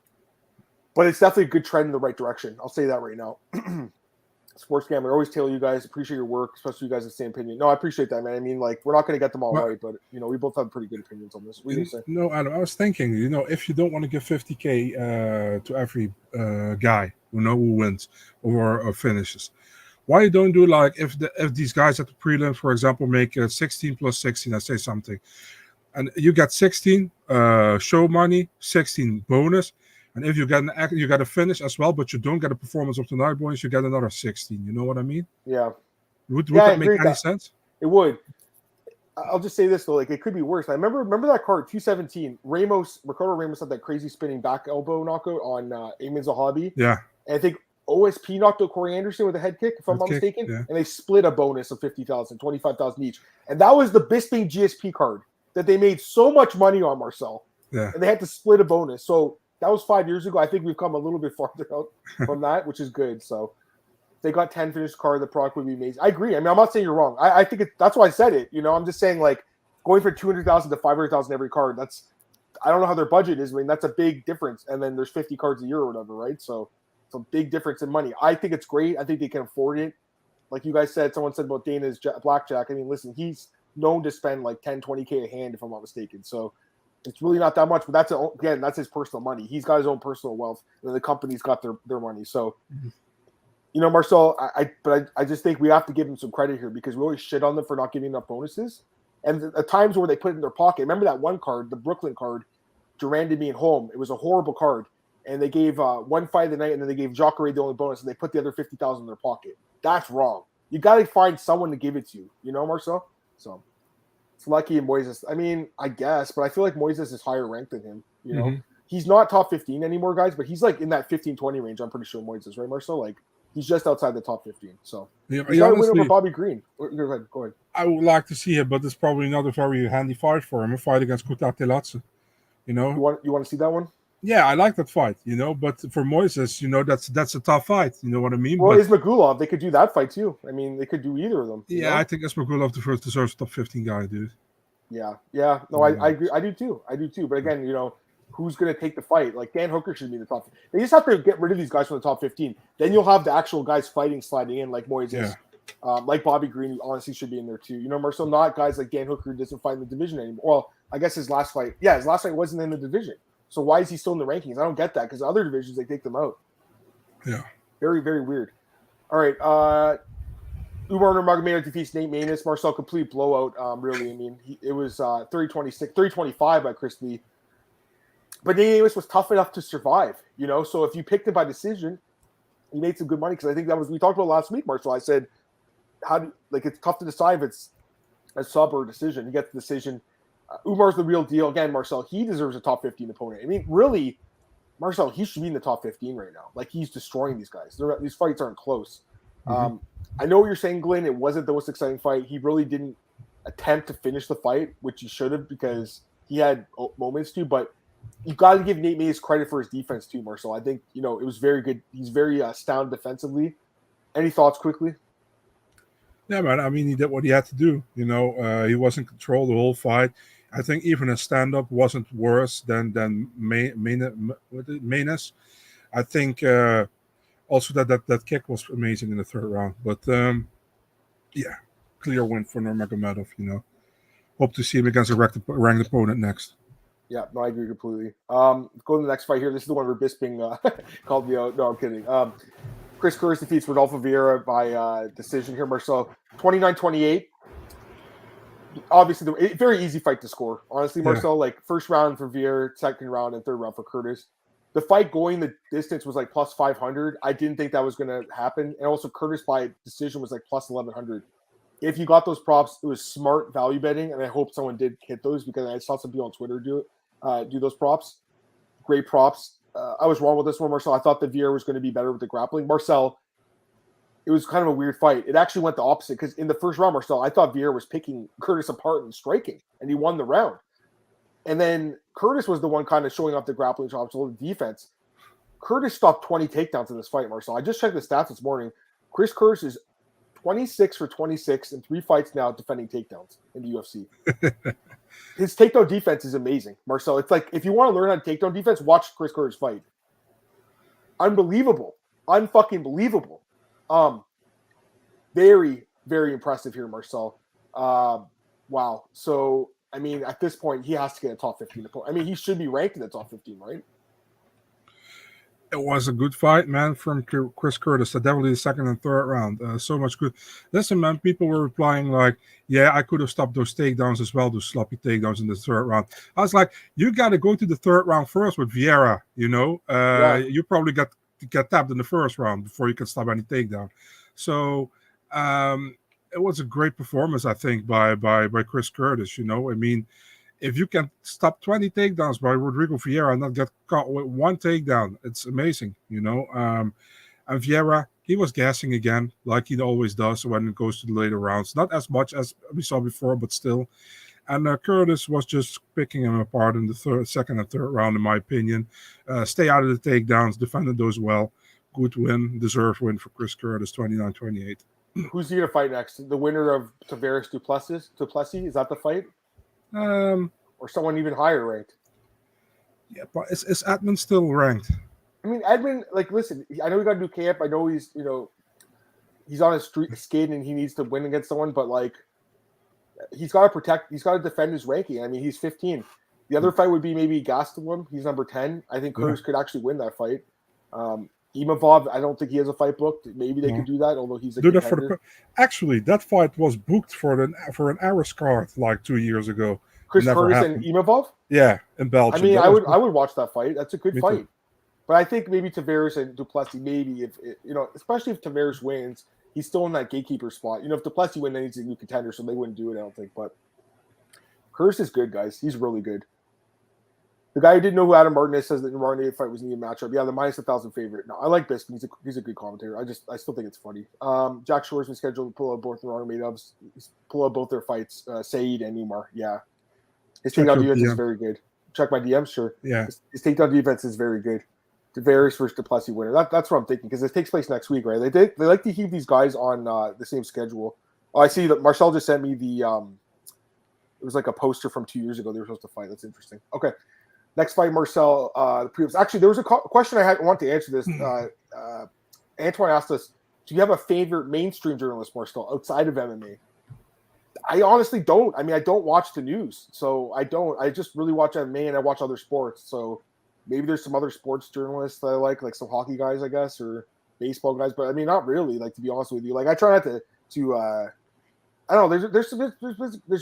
But it's definitely a good trend in the right direction. I'll say that right now. Sports Gambler, always tell you guys, appreciate your work, especially you guys have the same opinion. No, I appreciate that, man. I mean, like, we're not going to get them all right, but, we both have pretty good opinions on this. What do you say? No, Adam, I was thinking, if you don't want to give $50K to every guy who wins or finishes, why you don't do, like, if these guys at the prelim, for example, make 16 plus 16, I say something, and you get 16 show money, 16 bonus, and if you get a finish as well, but you don't get a performance of the night bonus, you get another 16. You know what I mean? Yeah. Would that make any sense? It would. I'll just say this, though, like, it could be worse. I remember that card, 217. Ricardo Ramos had that crazy spinning back elbow knockout on Amin Zahabi. Yeah. And I think OSP knocked out Corey Anderson with a head kick, if I'm not mistaken. Yeah. And they split a bonus of $50,000, $25,000 each. And that was the Bisping GSP card that they made so much money on, Marcel. Yeah. And they had to split a bonus. So that was 5 years ago. I think we've come a little bit farther out from that, which is good. So if they got 10 finished card, the product would be amazing. I agree. I mean, I'm not saying you're wrong. I think that's why I said it. I'm just saying, like, going for $200,000 to $500,000 every card, I don't know how their budget is. I mean, that's a big difference. And then there's 50 cards a year or whatever, right? So it's a big difference in money. I think it's great. I think they can afford it. Like you guys said, someone said about Dana's blackjack. I mean, listen, he's known to spend like 10, 20K a hand, if I'm not mistaken. So it's really not that much, but that's his personal money. He's got his own personal wealth, and the company's got their money. So, Marcel, I just think we have to give him some credit here, because we always shit on them for not giving enough bonuses. And the times where they put it in their pocket, remember that one card, the Brooklyn card, Durandamy and Holm. It was a horrible card. And they gave one fight of the night, and then they gave Jacare the only bonus, and they put the other $50,000 in their pocket. That's wrong. You got to find someone to give it to, Marcel? So it's lucky in Moises. I mean, I guess, but I feel like Moises is higher ranked than him. He's not top 15 anymore, guys, but he's like in that 15-20 range. I'm pretty sure Moises, right, Marcel? Like, he's just outside the top 15. So he's got to win over Bobby Green. Go ahead. I would like to see him, but it's probably not a very handy fight for him. A fight against Kuta Telatse. You want to see that one? Yeah, I like that fight, but for Moises, that's a tough fight. You know what I mean? Well, Ismagulov, they could do that fight too. I mean, they could do either of them. Yeah, I think Ismagulov deserves top 15 guy, dude. Yeah. No, I agree. I do too. But again, who's going to take the fight? Like, Dan Hooker should be in the top. They just have to get rid of these guys from the top 15. Then you'll have the actual guys sliding in, like Moises, like Bobby Green, who honestly should be in there too. Marcel, not guys like Dan Hooker, who doesn't fight in the division anymore. Well, I guess his last fight wasn't in the division. So why is he still in the rankings? I don't get that, because other divisions, they take them out. Yeah. Very, very weird. All right. Umar Nurmagomedov defeats Nate Maness. Marcel, complete blowout, really. I mean, it was 30-26, 30-25 by Chris Lee. But Davis was tough enough to survive, you know. So if you picked him by decision, you made some good money because I think that was we talked about last week, Marcel. I said, how do it's tough to decide if it's a sub or a decision. You get the decision. Umar's the real deal. Again, Marcel, he deserves a top 15 opponent. I mean, really, Marcel, he should be in the top 15 right now. Like, he's destroying these guys. These fights aren't close. Mm-hmm. I know what you're saying, Glenn. It wasn't the most exciting fight. He really didn't attempt to finish the fight, which he should have because he had moments to. But you got to give Nate Mays credit for his defense too, Marcel. I think, it was very good. He's very sound defensively. Any thoughts quickly? Yeah, man. I mean, he did what he had to do. He was in control the whole fight. I think even his stand-up wasn't worse than Mayness. I think also that kick was amazing in the third round. But yeah, clear win for Nurmagomedov. Hope to see him against a ranked opponent next. Yeah, no, I agree completely. Go to the next fight here. This is the one where Bisping called me out. No, I'm kidding. Chris Curtis defeats Rodolfo Vieira by decision here, Marcel. 29-28. Obviously, very easy fight to score. Honestly, Marcel, like first round for Vieira, second round and third round for Curtis. The fight going the distance was like plus 500. I didn't think that was going to happen. And also Curtis by decision was like plus 1100. If you got those props, it was smart value betting. And I hope someone did hit those because I saw some people on Twitter do those props. Great props. I was wrong with this one, Marcel. I thought the Vieira was going to be better with the grappling. Marcel, it was kind of a weird fight. It actually went the opposite because in the first round, Marcel, I thought Vieira was picking Curtis apart and striking, and he won the round. And then Curtis was the one kind of showing off the grappling chops, a little defense. Curtis stopped 20 takedowns in this fight, Marcel. I just checked the stats this morning. Chris Curtis is 26 for 26 in 3 fights now defending takedowns in the UFC. His takedown defense is amazing, Marcel. It's like if you want to learn how to takedown defense, watch Chris Curtis fight. Unbelievable. Unfucking believable. Very, very impressive here, Marcel. Wow. So, I mean, at this point, he has to get a top 15 opponent. I mean, he should be ranked in the top 15, right? It was a good fight, man, from Chris Curtis. Definitely the second and third round. So much good. Listen, man, people were replying like, yeah, I could have stopped those takedowns as well, those sloppy takedowns in the third round. I was like, you got to go to the third round first with Vieira, You probably get tapped in the first round before you can stop any takedown. So it was a great performance, I think, by Chris Curtis. I mean, if you can stop 20 takedowns by Rodrigo Vieira and not get caught with one takedown, it's amazing, And Vieira, he was gassing again, like he always does when it goes to the later rounds. Not as much as we saw before, but still. And Curtis was just picking him apart in the second and third round, in my opinion. Stay out of the takedowns, defended those well. Good win, deserved win for Chris Curtis, 29-28. Who's he going to fight next? The winner of Tavares Duplessis? Is that the fight? Or someone even higher ranked? Yeah, but is Edmund still ranked? I mean, Edmund, like, listen, I know he got to do camp. I know he's, he's on his skin and he needs to win against someone, but like, he's got to defend his ranking. I mean, he's 15. The other fight would be maybe Gastelum. He's number 10. I think Curtis could actually win that fight. Imavov, I don't think he has a fight booked. Maybe they could do that, although he's a contender. Actually, that fight was booked for an Aris card like 2 years ago. Chris Curtis and Imavov? Yeah, in Belgium. I mean, I would watch that fight. That's a good fight. Too. But I think maybe Tavares and Duplessis, maybe if especially if Tavares wins, he's still in that gatekeeper spot. If Duplessis wins, then he's a new contender, so they wouldn't do it, I don't think. But Curtis is good, guys. He's really good. The guy who didn't know who Adam Martinez says that the Martinez fight was in the matchup. Yeah, the minus 1,000 favorite. No, I like Bisping. He's a good commentator. I still think it's funny. Jack Shore's been scheduled to pull out both the Nurmagomedovs. Pull out both their fights. Saeed and Umar. Yeah, his takedown defense is very good. Check my DMs, sure. Yeah, his takedown defense is very good. Tavares versus Duplessis winner. That's what I'm thinking because it takes place next week, right? They like to keep these guys on the same schedule. Oh, I see that Marcel just sent me the. It was like a poster from 2 years ago. They were supposed to fight. That's interesting. Okay. Next fight, Marcel. The prelims. Actually, there was a question I want to answer this. Antoine asked us, do you have a favorite mainstream journalist, Marcel, outside of MMA? I honestly don't. I mean, I don't watch the news. So I don't. I just really watch MMA and I watch other sports. So maybe there's some other sports journalists that I like some hockey guys, I guess, or baseball guys. But I mean, not really, to be honest with you. I try not to I don't know. There's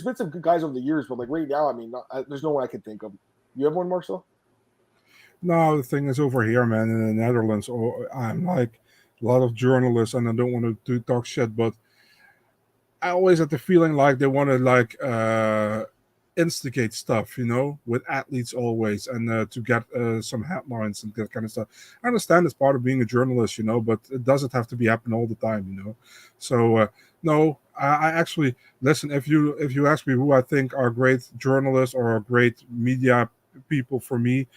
been some good guys over the years, but right now, I mean, there's no one I can think of. You have one, Marcel? No, the thing is over here, man, in the Netherlands, I'm like a lot of journalists, and I don't want to talk shit, but I always had the feeling like they want to like instigate stuff, with athletes always, and to get some headlines and that kind of stuff. I understand it's part of being a journalist, but it doesn't have to be happening all the time. So no, I actually listen. If you ask me who I think are great journalists or great media people for me,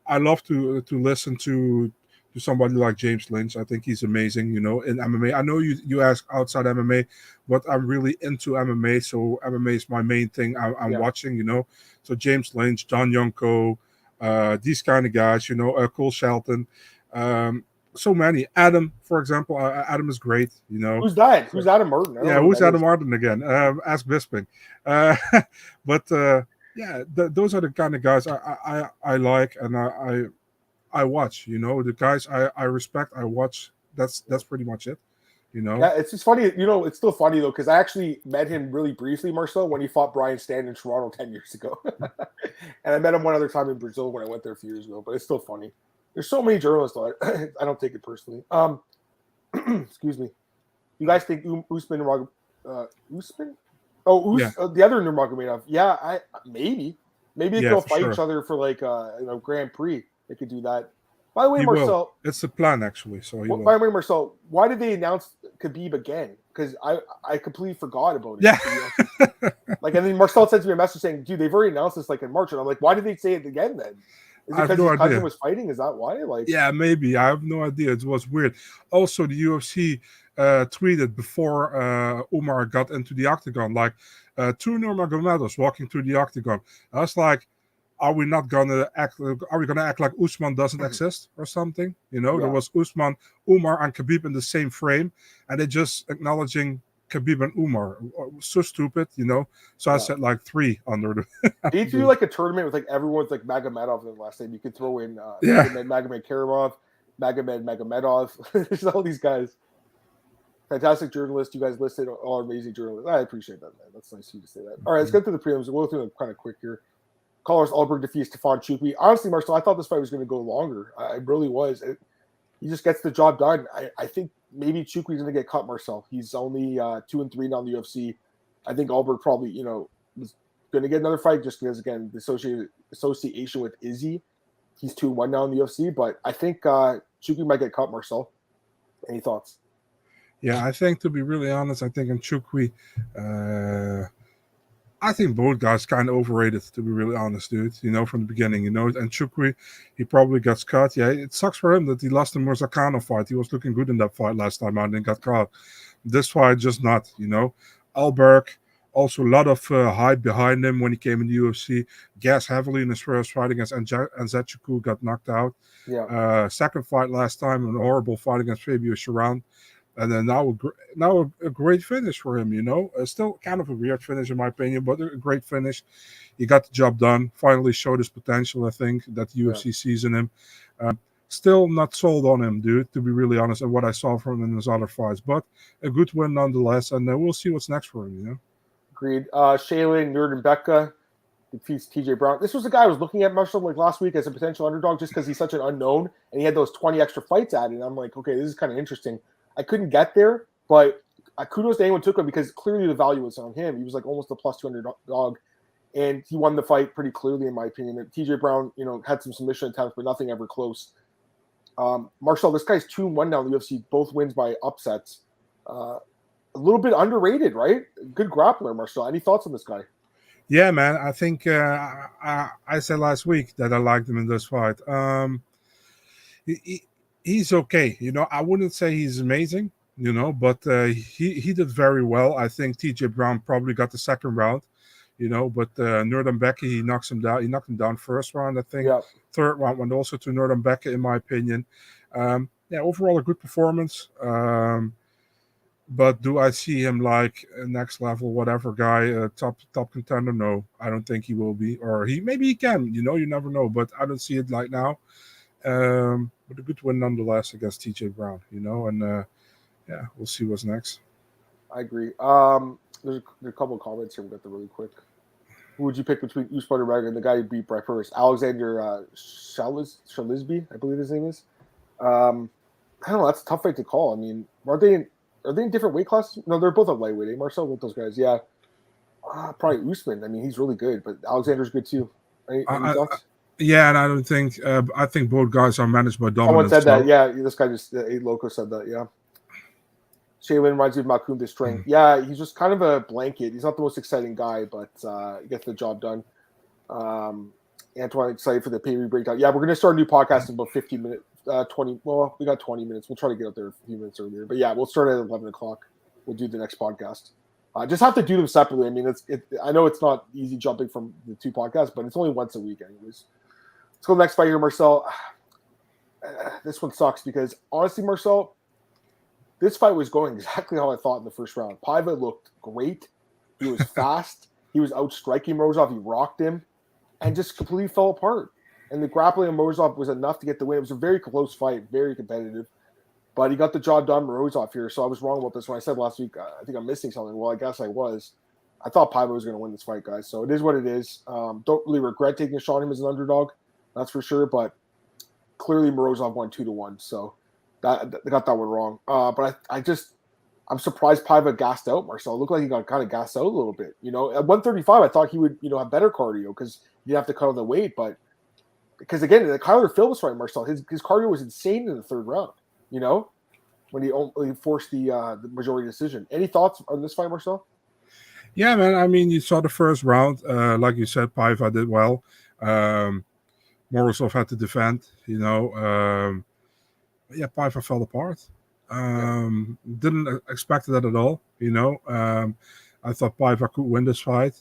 I love to listen to somebody like James Lynch. I think he's amazing, in MMA. I know you ask outside MMA, but I'm really into MMA, so MMA is my main thing I'm Yeah. watching. So James Lynch, John Yonko, these kind of guys, Cole Shelton, so many. Adam, for example, Adam is great, Who's that? Who's Adam Martin? I don't Yeah, know who who's that Adam is. Martin again? Ask Bisping. Uh, but yeah, those are the kind of guys I like, and I watch. The guys I respect. I watch. That's pretty much it. Yeah, it's just funny. It's still funny though because I actually met him really briefly, Marcel, when he fought Brian Stann in Toronto 10 years ago, and I met him one other time in Brazil when I went there a few years ago. But it's still funny. There's so many journalists though. I don't take it personally. Excuse me. You guys think Usman Usman? Oh, Yeah, the other Nurmagomedov. Yeah, maybe they could yeah, go for fight sure. each other for like Grand Prix. They could do that. By the way, He will. Marcel. It's the plan actually, so he By will. the way, Marcel, why did they announce Khabib again? Because I completely forgot about it. Yeah, Like, and then Marcel sends me a message saying, "Dude, they've already announced this like in March," and I'm like, "Why did they say it again then? Is I it have because no his cousin idea. was fighting? Is that why? Like, Yeah, maybe. I have no idea. It was weird. Also, the UFC tweeted before Umar got into the octagon, like two Nurmagomedovs walking through the octagon. I was like, are we not gonna act? Are we gonna act like Usman doesn't exist or something? There yeah, was Usman, Umar, and Khabib in the same frame, and they just acknowledging Khabib and Umar. So stupid. So I yeah. said like three under the. They need to do the like a tournament with like everyone's like Magomedov in the last name. You could throw in yeah, Magomed Karamov, Magomedov. There's all these guys. Fantastic journalists. You guys listed all amazing journalists. I appreciate that, man. That's nice of you to say that. All right, let's get to the prelims. We'll go through them kind of quick here. Carlos Ulberg defeats Stefan Chukwi. Honestly, Marcel, I thought this fight was going to go longer. I really was. He just gets the job done. I think maybe Chukwi's going to get cut, Marcel. He's only 2-3 now in the UFC. I think Ulberg probably, was going to get another fight just because, again, the association with Izzy. He's 2-1 now in the UFC. But I think Chukwi might get cut, Marcel. Any thoughts? yeah. I think, to be really honest, I think in Chukwi, I think both guys kind of overrated, to be really honest, dude. From the beginning, And Chukwi, he probably gets cut. Yeah, it sucks for him that he lost the Murzakanov fight. He was looking good in that fight last time out and got caught. This fight, just not. Alberg, also a lot of hype behind him when he came in the UFC. Gas heavily in his first fight against Anzechukwu, got knocked out. Yeah. Second fight last time, an horrible fight against Fabio Sharan. And then now a great finish for him, Still kind of a weird finish in my opinion, but a great finish. He got the job done. Finally showed his potential, I think, that the UFC sees in him. Still not sold on him, dude, to be really honest, and what I saw from him in his other fights. But a good win nonetheless, and we'll see what's next for him, Agreed. Shaylin Nurdenbecka defeats TJ Brown. This was the guy I was looking at Marshall like last week as a potential underdog just because he's such an unknown and he had those 20 extra fights added. And I'm like, okay, this is kind of interesting. I couldn't get there, but kudos to anyone who took him because clearly the value was on him. He was like almost a plus 200 dog, and he won the fight pretty clearly, in my opinion. And TJ Brown, had some submission attempts, but nothing ever close. Marshall, this guy's 2-1 now in the UFC, both wins by upsets. A little bit underrated, right? Good grappler, Marshall. Any thoughts on this guy? Yeah, man. I think I said last week that I liked him in this fight. He's okay. I wouldn't say he's amazing, but he did very well. I think TJ Brown probably got the second round, but Nurdenbecke, he knocks him down. He knocked him down first round, I think. Yeah. Third round went also to Nurdenbecke, in my opinion. Yeah, overall a good performance. But do I see him like a next level, whatever guy, top contender? No, I don't think he will be. Or maybe he can. You never know. But I don't see it like now. But a good win nonetheless against TJ Brown. And yeah, we'll see what's next. I agree. There's a couple of comments here. We'll get them really quick. Who would you pick between Usman and Rega and the guy who beat Brett first? Alexander Shalisby, I believe his name is. I don't know. That's a tough fight to call. I mean, are they in different weight classes? No, they're both at lightweight. Marcel with those guys, yeah. Probably Usman. I mean, he's really good, but Alexander's good too. Any thoughts? Yeah, and I don't think I think both guys are managed by dominance. Someone said that. Yeah, this guy just A Loco said that. Yeah. Shaylin reminds me of Malcolm the strength. Yeah, he's just kind of a blanket. He's not the most exciting guy, but he gets the job done. Antoine, excited for the pay breakdown. Yeah, we're going to start a new podcast in about 15 minutes, 20. Well, we got 20 minutes. We'll try to get up there a few minutes earlier. But yeah, we'll start at 11 o'clock. We'll do the next podcast. Just have to do them separately. I mean, I know it's not easy jumping from the two podcasts, but it's only once a week anyways. Let's go next fight here, Marcel. This one sucks because, honestly, Marcel, this fight was going exactly how I thought in the first round. Paiva looked great. He was fast. He was outstriking Morozov. He rocked him and just completely fell apart. And the grappling of Morozov was enough to get the win. It was a very close fight, very competitive. But he got the job done, Morozov here. So I was wrong about this when I said last week, I think I'm missing something. Well, I guess I was. I thought Paiva was going to win this fight, guys. So it is what it is. Don't really regret taking a shot at him as an underdog. That's for sure. But clearly Morozov won 2-1. So they got that one wrong. But I'm surprised Paiva gassed out Marcel. It looked like he got kind of gassed out a little bit. You know, at 135, I thought he would, have better cardio because you'd have to cut on the weight. But because again, the Kyler Phillips fight, Marcel, his cardio was insane in the third round. When he forced the majority decision. Any thoughts on this fight, Marcel? Yeah, man. I mean, you saw the first round. Like you said, Paiva did well. Morozov had to defend. Paiva fell apart. Didn't expect that at all. I thought Paiva could win this fight.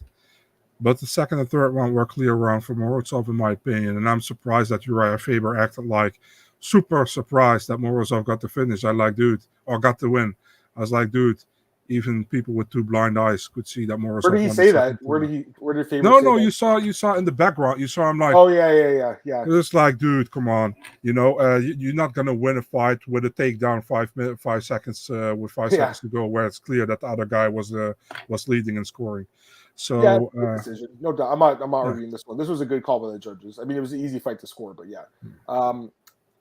But the second and third round were clear round for Morozov, in my opinion. And I'm surprised that Uriah Faber acted like super surprised that Morozov got the finish. Got the win. I was like, dude, even people with two blind eyes could see that Morozov. Where did he say that? Where did Faber No, that? you saw in the background. You saw him like, oh yeah. It's like, dude, come on. You're not gonna win a fight with a takedown 5 seconds with 5 seconds to go, where it's clear that the other guy was leading and scoring. So decision. No doubt. I'm not arguing this one. This was a good call by the judges. I mean, it was an easy fight to score, but yeah.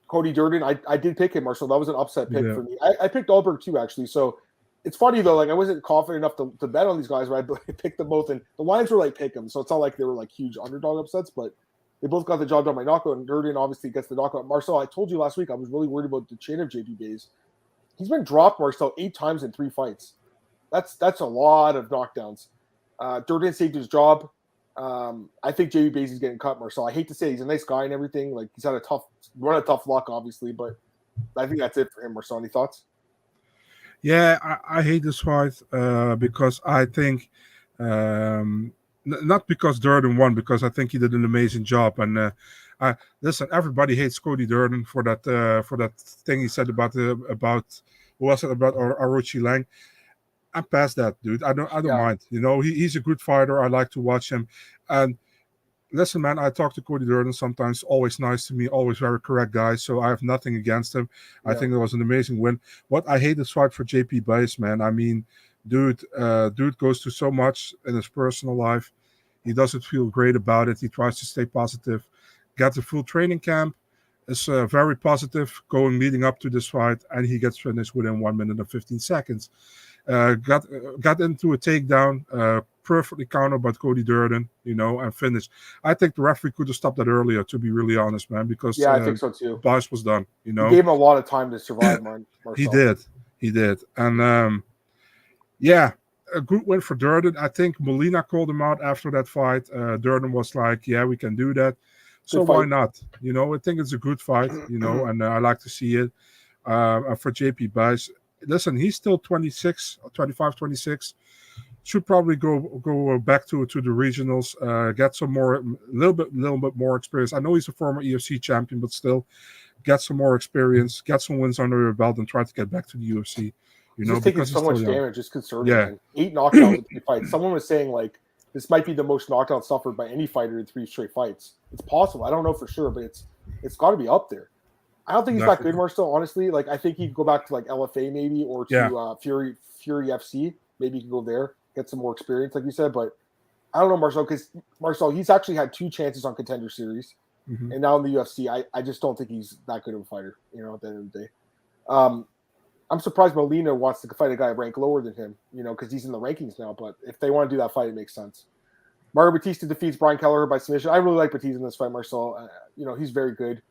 Cody Durden, I did pick him, Marcel. That was an upset pick for me. I picked Alberg too, actually. So it's funny though. Like I wasn't confident enough to bet on these guys, but I picked them both, and the lines were like pick them. So it's not like they were like huge underdog upsets, but they both got the job done by knockout. And Durden obviously gets the knockout. Marcel, I told you last week I was really worried about the chain of JP Bays. He's been dropped, Marcel, 8 times in 3 fights. That's a lot of knockdowns. Durden saved his job. I think JB Bays is getting cut, Marcel. I hate to say he's a nice guy and everything. Like he's had a tough luck, obviously, but I think that's it for him. Marcel, any thoughts? Yeah, I hate this fight because I think not because Durden won, because I think he did an amazing job. And listen, everybody hates Cody Durden for that thing he said about Aruchi Lang. I'm past that, dude. I don't mind. He's a good fighter. I like to watch him. And listen, man, I talk to Cody Durden sometimes. Always nice to me. Always very correct guy. So I have nothing against him. I think it was an amazing win. What I hate this fight for JP Bays, man. I mean, dude goes through so much in his personal life. He doesn't feel great about it. He tries to stay positive. Got the full training camp. It's very positive leading up to this fight, and he gets finished within 1 minute and 15 seconds. Got into a takedown, perfectly countered by Cody Durden, and finished. I think the referee could have stopped that earlier, to be really honest, man, because I think so too. Bays was done. He gave him a lot of time to survive, man. He did, and a good win for Durden. I think Molina called him out after that fight. Durden was like, "Yeah, we can do that." So why not? I think it's a good fight, and I like to see it. For JP Bays, listen, he's still 26, 25, 26. Should probably go back to the regionals, get some more, a little bit more experience. I know he's a former UFC champion, but still, get some more experience, get some wins under your belt, and try to get back to the UFC. He's taking so much damage. It's concerning. Yeah. 8 knockdowns in 3 fights. Someone was saying like this might be the most knockdowns suffered by any fighter in 3 straight fights. It's possible. I don't know for sure, but it's got to be up there. I don't think he's that good, Marcel, honestly. Like, I think he'd go back to, like, LFA maybe or to Fury FC. Maybe he can go there, get some more experience, like you said. But I don't know Marcel, because Marcel, he's actually had 2 chances on Contender Series, and now in the UFC, I just don't think he's that good of a fighter. At the end of the day, I'm surprised Molina wants to fight a guy ranked lower than him. Because he's in the rankings now. But if they want to do that fight, it makes sense. Mario Batista defeats Brian Kelleher by submission. I really like Batista in this fight, Marcel. He's very good.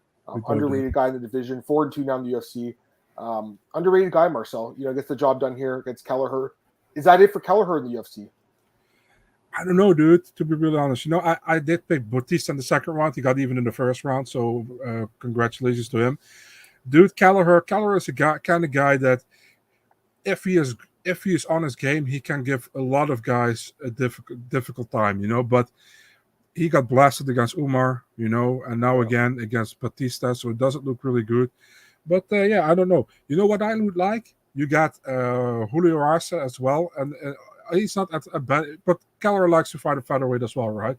Underrated guy in the division. 4-2 now in the UFC. Underrated guy, Marcel. Gets the job done here against Kelleher. Is that it for Kelleher in the UFC? I don't know, dude, to be really honest. I did pick Batista in the second round. He got even in the first round, so congratulations to him. Dude, Kelleher is a kind of guy that if he is on his game, he can give a lot of guys a difficult time, but he got blasted against Umar, and now again against Batista, so it doesn't look really good. But I don't know. You know what I would like? You got Julio Arce as well, and he's not at a bad, but Kelleher likes to fight a featherweight as well, right?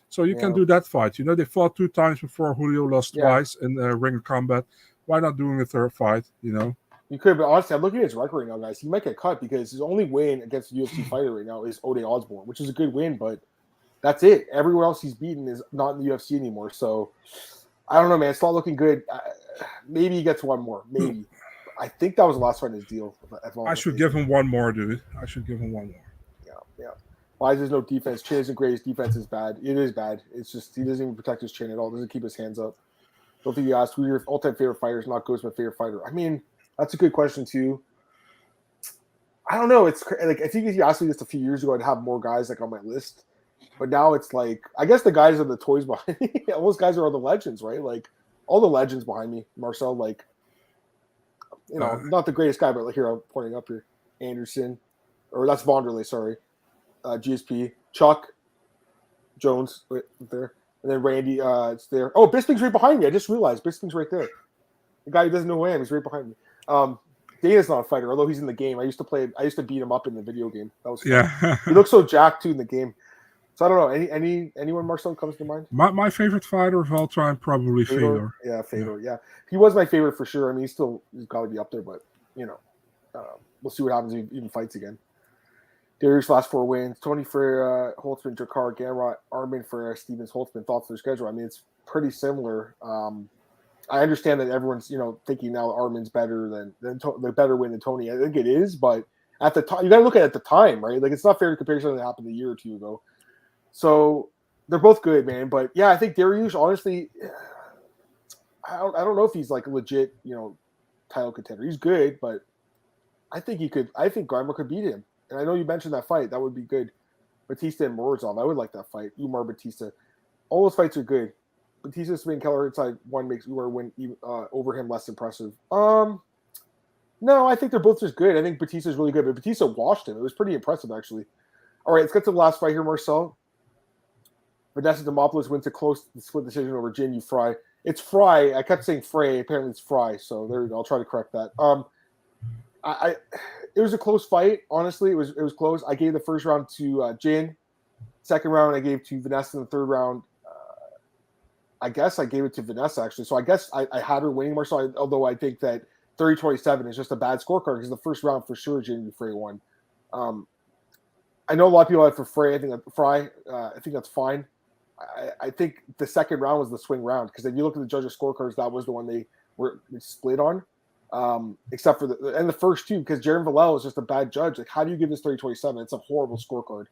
So you can do that fight. They fought 2 times before. Julio lost twice in ring of combat. Why not doing a third fight? You could, but honestly, I'm looking at his record right now, guys. He might get cut because his only win against a UFC fighter right now is Ode Osborne, which is a good win, but that's it. Everywhere else he's beaten is not in the UFC anymore. So I don't know, man. It's not looking good. Maybe he gets one more. Maybe. I think that was the last fight in his deal. I should give him one more, dude. I should give him one more. Yeah. Why is there no defense? Chin isn't great. His defense is bad. It is bad. It's just he doesn't even protect his chin at all. Doesn't keep his hands up. Don't think you asked who your all-time favorite fighter is. Not Goes my favorite fighter. I mean, that's a good question too. I don't know. It's like I think if you asked me this a few years ago, I'd have more guys like on my list. But now it's like I guess the guys are the toys behind me. Those guys are all the legends, right? Like all the legends behind me. Marcel, like not the greatest guy, but like here I'm pointing up here. Anderson, or that's Vonderlei, sorry. GSP, Chuck, Jones, right there. And then Randy, it's there. Oh, Bisping's right behind me. I just realized Bisping's right there. The guy who doesn't know who I am, he's right behind me. Dana's not a fighter, although he's in the game. I used to beat him up in the video game. That was fun. Yeah. He looks so jacked too in the game. So I don't know. Anyone Marcel comes to mind? My favorite fighter of all time, probably Fedor. Yeah, Fedor. Yeah. He was my favorite for sure. I mean, he's got to be up there, but we'll see what happens if he even fights again. Darius last 4 wins. Tony for Holtzman, Jakar, Gamrot, Arman for Stevens, Holtzman. Thoughts on their schedule? I mean, it's pretty similar. I understand that everyone's thinking now Arman's better than the better win than Tony. I think it is, but at the time you got to look at it at the time, right? Like it's not fair to compare something that happened a year or two ago. So they're both good, man. But yeah, I think Darius, honestly, I don't know if he's like a legit title contender. He's good, but I think he could. I think Grimer could beat him. And I know you mentioned that fight. That would be good. Batista and Morozov. I would like that fight. Umar Batista. All those fights are good. Batista swing Kelleher inside one makes Umar win over him less impressive. No, I think they're both just good. I think Batista's really good, but Batista washed him. It was pretty impressive, actually. All right, let's get to the last fight here, Marcel. Vanessa Demopoulos wins a close split decision over Jin Yu Fry. It's Fry. I kept saying Frey. Apparently it's Fry. So there you go. I'll try to correct that. It was a close fight. Honestly, it was close. I gave the first round to Jin. Second round, I gave to Vanessa. In the third round, I guess I gave it to Vanessa, actually. So I guess I had her winning, Marcel, although I think that 30-27 is just a bad scorecard because the first round for sure, Jin Frey won. I know a lot of people had for Frey. I think that's fine. I think the second round was the swing round because if you look at the judges' scorecards, that was the one they split on. Except for the first two, because Jaron Vallel is just a bad judge. Like, how do you give this 30-27? It's a horrible scorecard.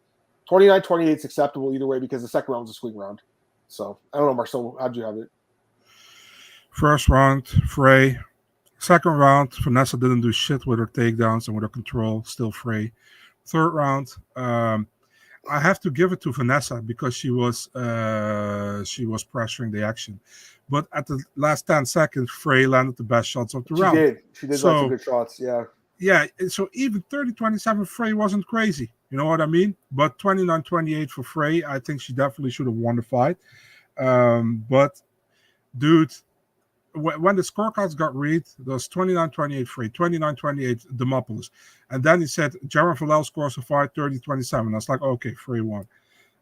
29-28 is acceptable either way because the second round was a swing round. So I don't know, Marcel, how'd you have it? First round, Frey. Second round, Vanessa didn't do shit with her takedowns and with her control. Still Frey. Third round, I have to give it to Vanessa because she was pressuring the action. But at the last 10 seconds, Frey landed the best shots of the round. She did some good shots, yeah. Yeah, so even 30-27, Frey wasn't crazy. You know what I mean? But 29-28 for Frey, I think she definitely should have won the fight. But, dude, when the scorecards got read, there was 29-28 Frey, 29-28 Demopoulos. And then he said, Jaron Vallel scores a fight, 30-27. I was like, okay, Frey won.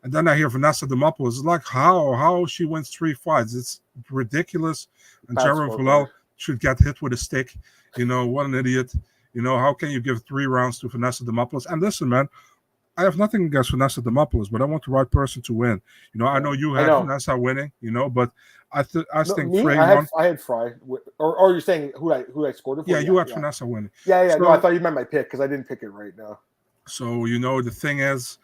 And then I hear Vanessa Demopoulos. It's like, how she wins 3 fights? It's ridiculous. And Jaron Vallel should get hit with a stick. What an idiot. How can you give 3 rounds to Vanessa Demopoulos? And listen, man, I have nothing against Vanessa Demopoulos, but I want the right person to win. I know you had Vanessa winning, but I think Frey won. I had Fry, or you're saying who I scored it for? Yeah, you had Vanessa winning. Yeah. So, no, I thought you meant my pick because I didn't pick it right now. So the thing is,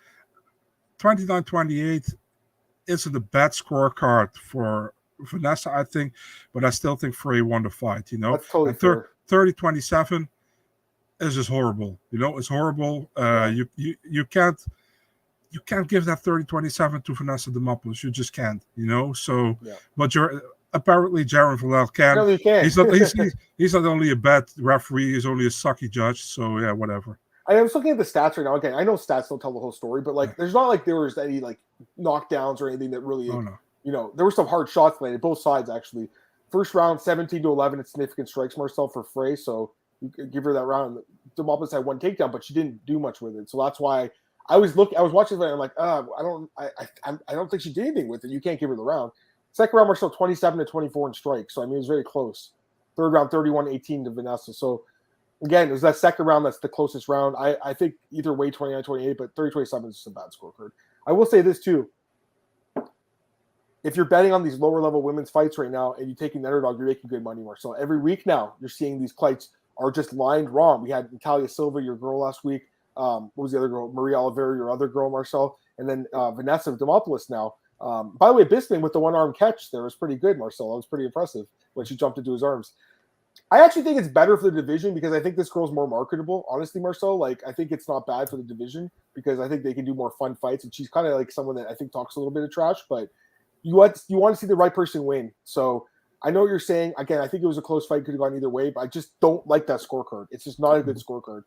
29-28 isn't a bad scorecard for Vanessa, I think, but I still think Frey won the fight. That's totally fair. 30-27 is just horrible. It's horrible. You can't give that 30-27 to Vanessa Demopoulos. You just can't. So, but you're apparently Jaron Villel can. Apparently can. He's not only a bad referee. He's only a sucky judge. So yeah, whatever. I was looking at the stats right now. Again, I know stats don't tell the whole story, but there's not like there was any like knockdowns or anything that really. Oh, no. There were some hard shots landed, both sides actually. First round, 17-11, it's significant strikes, Marcel, for Frey. So you could give her that round. Demopoulos had one takedown, but she didn't do much with it. So that's why I was watching it and I'm like, I don't think she did anything with it. You can't give her the round. Second round, Marcel 27-24 in strikes. So I mean, it was very close. Third round, 31-18 to Vanessa. So again, it was that second round that's the closest round. I think either way, 29-28, but 30-27 is just a bad scorecard. I will say this too. If you're betting on these lower level women's fights right now and you're taking the underdog, you're making good money, Marcel. Every week now, you're seeing these fights are just lined wrong. We had Natalia Silva, your girl, last week. What was the other girl? Maria Oliveira, your other girl, Marcel. And then Vanessa Demopoulos now. By the way, Bisping with the one-arm catch there was pretty good, Marcel. That was pretty impressive when she jumped into his arms. I actually think it's better for the division because I think this girl's more marketable, honestly, Marcel. I think it's not bad for the division because I think they can do more fun fights. And she's kind of like someone that I think talks a little bit of trash, but you want to see the right person win. So I know what you're saying. Again, I think it was a close fight. Could have gone either way, but I just don't like that scorecard. It's just not a good scorecard.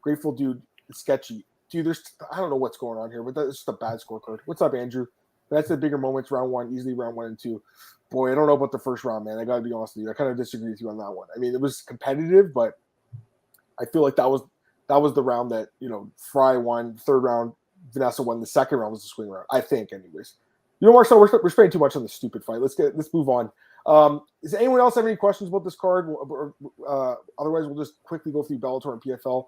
Grateful dude. It's sketchy. Dude, I don't know what's going on here, but that's just a bad scorecard. What's up, Andrew? That's the bigger moments, round one, easily round 1 and 2. Boy, I don't know about the first round, man. I got to be honest with you. I kind of disagree with you on that one. I mean, it was competitive, but I feel like that was the round that, Fry won. Third round, Vanessa won. The second round was the swing round, I think, anyways. Marcel, we're spending too much on this stupid fight. Let's move on. Does anyone else have any questions about this card? Otherwise, we'll just quickly go through Bellator and PFL.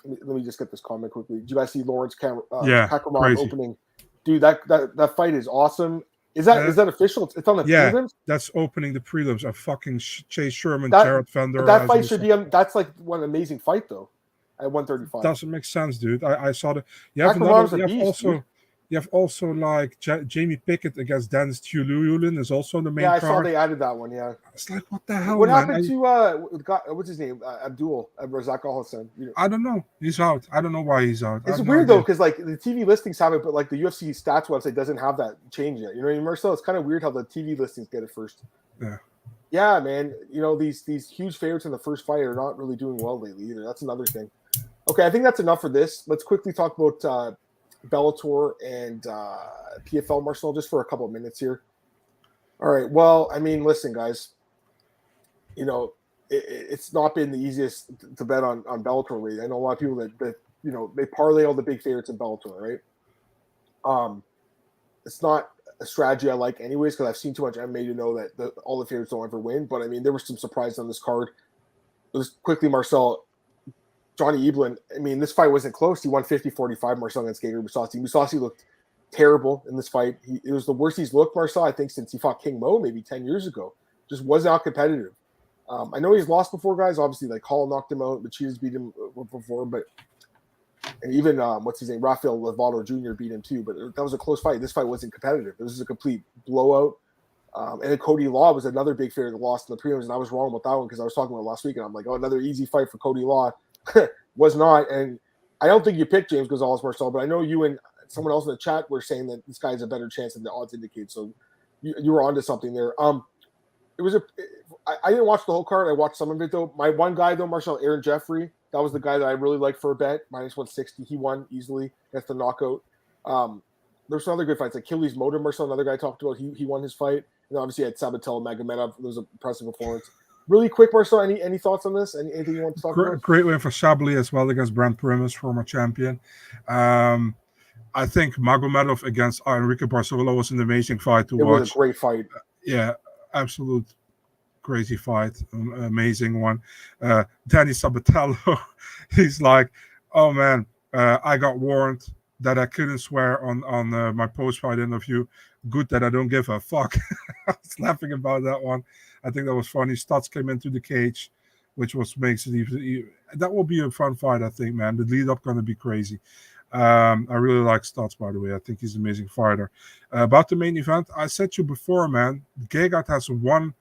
Let me just get this comment quickly. Did you guys see Lawrence Kakamov opening? Dude, that fight is awesome. Is that official? It's on the prelims? That's opening the prelims. A fucking Chase Sherman, Jared Fender. That fight should be. That's like one amazing fight though. At 135. Doesn't make sense, dude. I saw the. You have also like Jamie Pickett against Dennis Tululin is also the main card. I saw they added that one, yeah. It's like, what the hell, What happened to, what's his name? Abdul, Razak Al-Hassan? I don't know. He's out. I don't know why he's out. It's weird, though, because like the TV listings have it, but like the UFC stats website doesn't have that change yet. You know what I mean, Marcel? It's kind of weird how the TV listings get it first. Yeah. Yeah, man. These huge favorites in the first fight are not really doing well lately either. That's another thing. Okay, I think that's enough for this. Let's quickly talk about Bellator and PFL, Marcel, just for a couple of minutes here. All right. Well, I mean, listen, guys. It's not been the easiest to bet on Bellator lately. I know a lot of people that they parlay all the big favorites in Bellator, right? It's not a strategy I like, anyways, because I've seen too much MMA to know that all the favorites don't ever win. But I mean, there were some surprises on this card. Just quickly, Marcel. Johnny Eblin, I mean, this fight wasn't close. He won 50-45, Marcel, against Gegard Mousasi. Mousasi looked terrible in this fight. It was the worst he's looked, Marcel, I think, since he fought King Mo maybe 10 years ago. Just was not competitive. I know he's lost before, guys. Obviously, like Hall knocked him out. Machidas beat him before, and even what's his name, Rafael Lovato Jr. beat him too. But that was a close fight. This fight wasn't competitive. This was a complete blowout. And then Cody Law was another big favorite that lost in the prelims, and I was wrong about that one because I was talking about it last week, and I'm like, another easy fight for Cody Law. Was not, and I don't think you picked James Gonzalez, Marcel, but I know you and someone else in the chat were saying that this guy has a better chance than the odds indicate. So you were onto something there. I didn't watch the whole card. I watched some of it though. My one guy though, Marcel, Aaron Jeffrey, that was the guy that I really liked for a bet, -160. He won easily. That's the knockout. There's some other good fights, like Achilles Motor, Marcel, another guy I talked about. He won his fight, and obviously had Sabatel Magomedov. It was an impressive performance. Really quick, Marcel, any thoughts on this? Anything you want to talk about? Great win for Chablis as well against Brent Primus, former champion. I think Magomedov against Enrique Barcelo was an amazing fight to watch. It was a great fight. Yeah, absolute crazy fight. Amazing one. Danny Sabatello, he's like, oh man, I got warned that I couldn't swear on my post-fight interview. Good that I don't give a fuck. I was laughing about that one. I think that was funny. Stutz came into the cage, which makes it even. That will be a fun fight, I think, man. The lead-up going to be crazy. I really like Stutz, by the way. I think he's an amazing fighter. About the main event, I said to you before, man, Giagos has one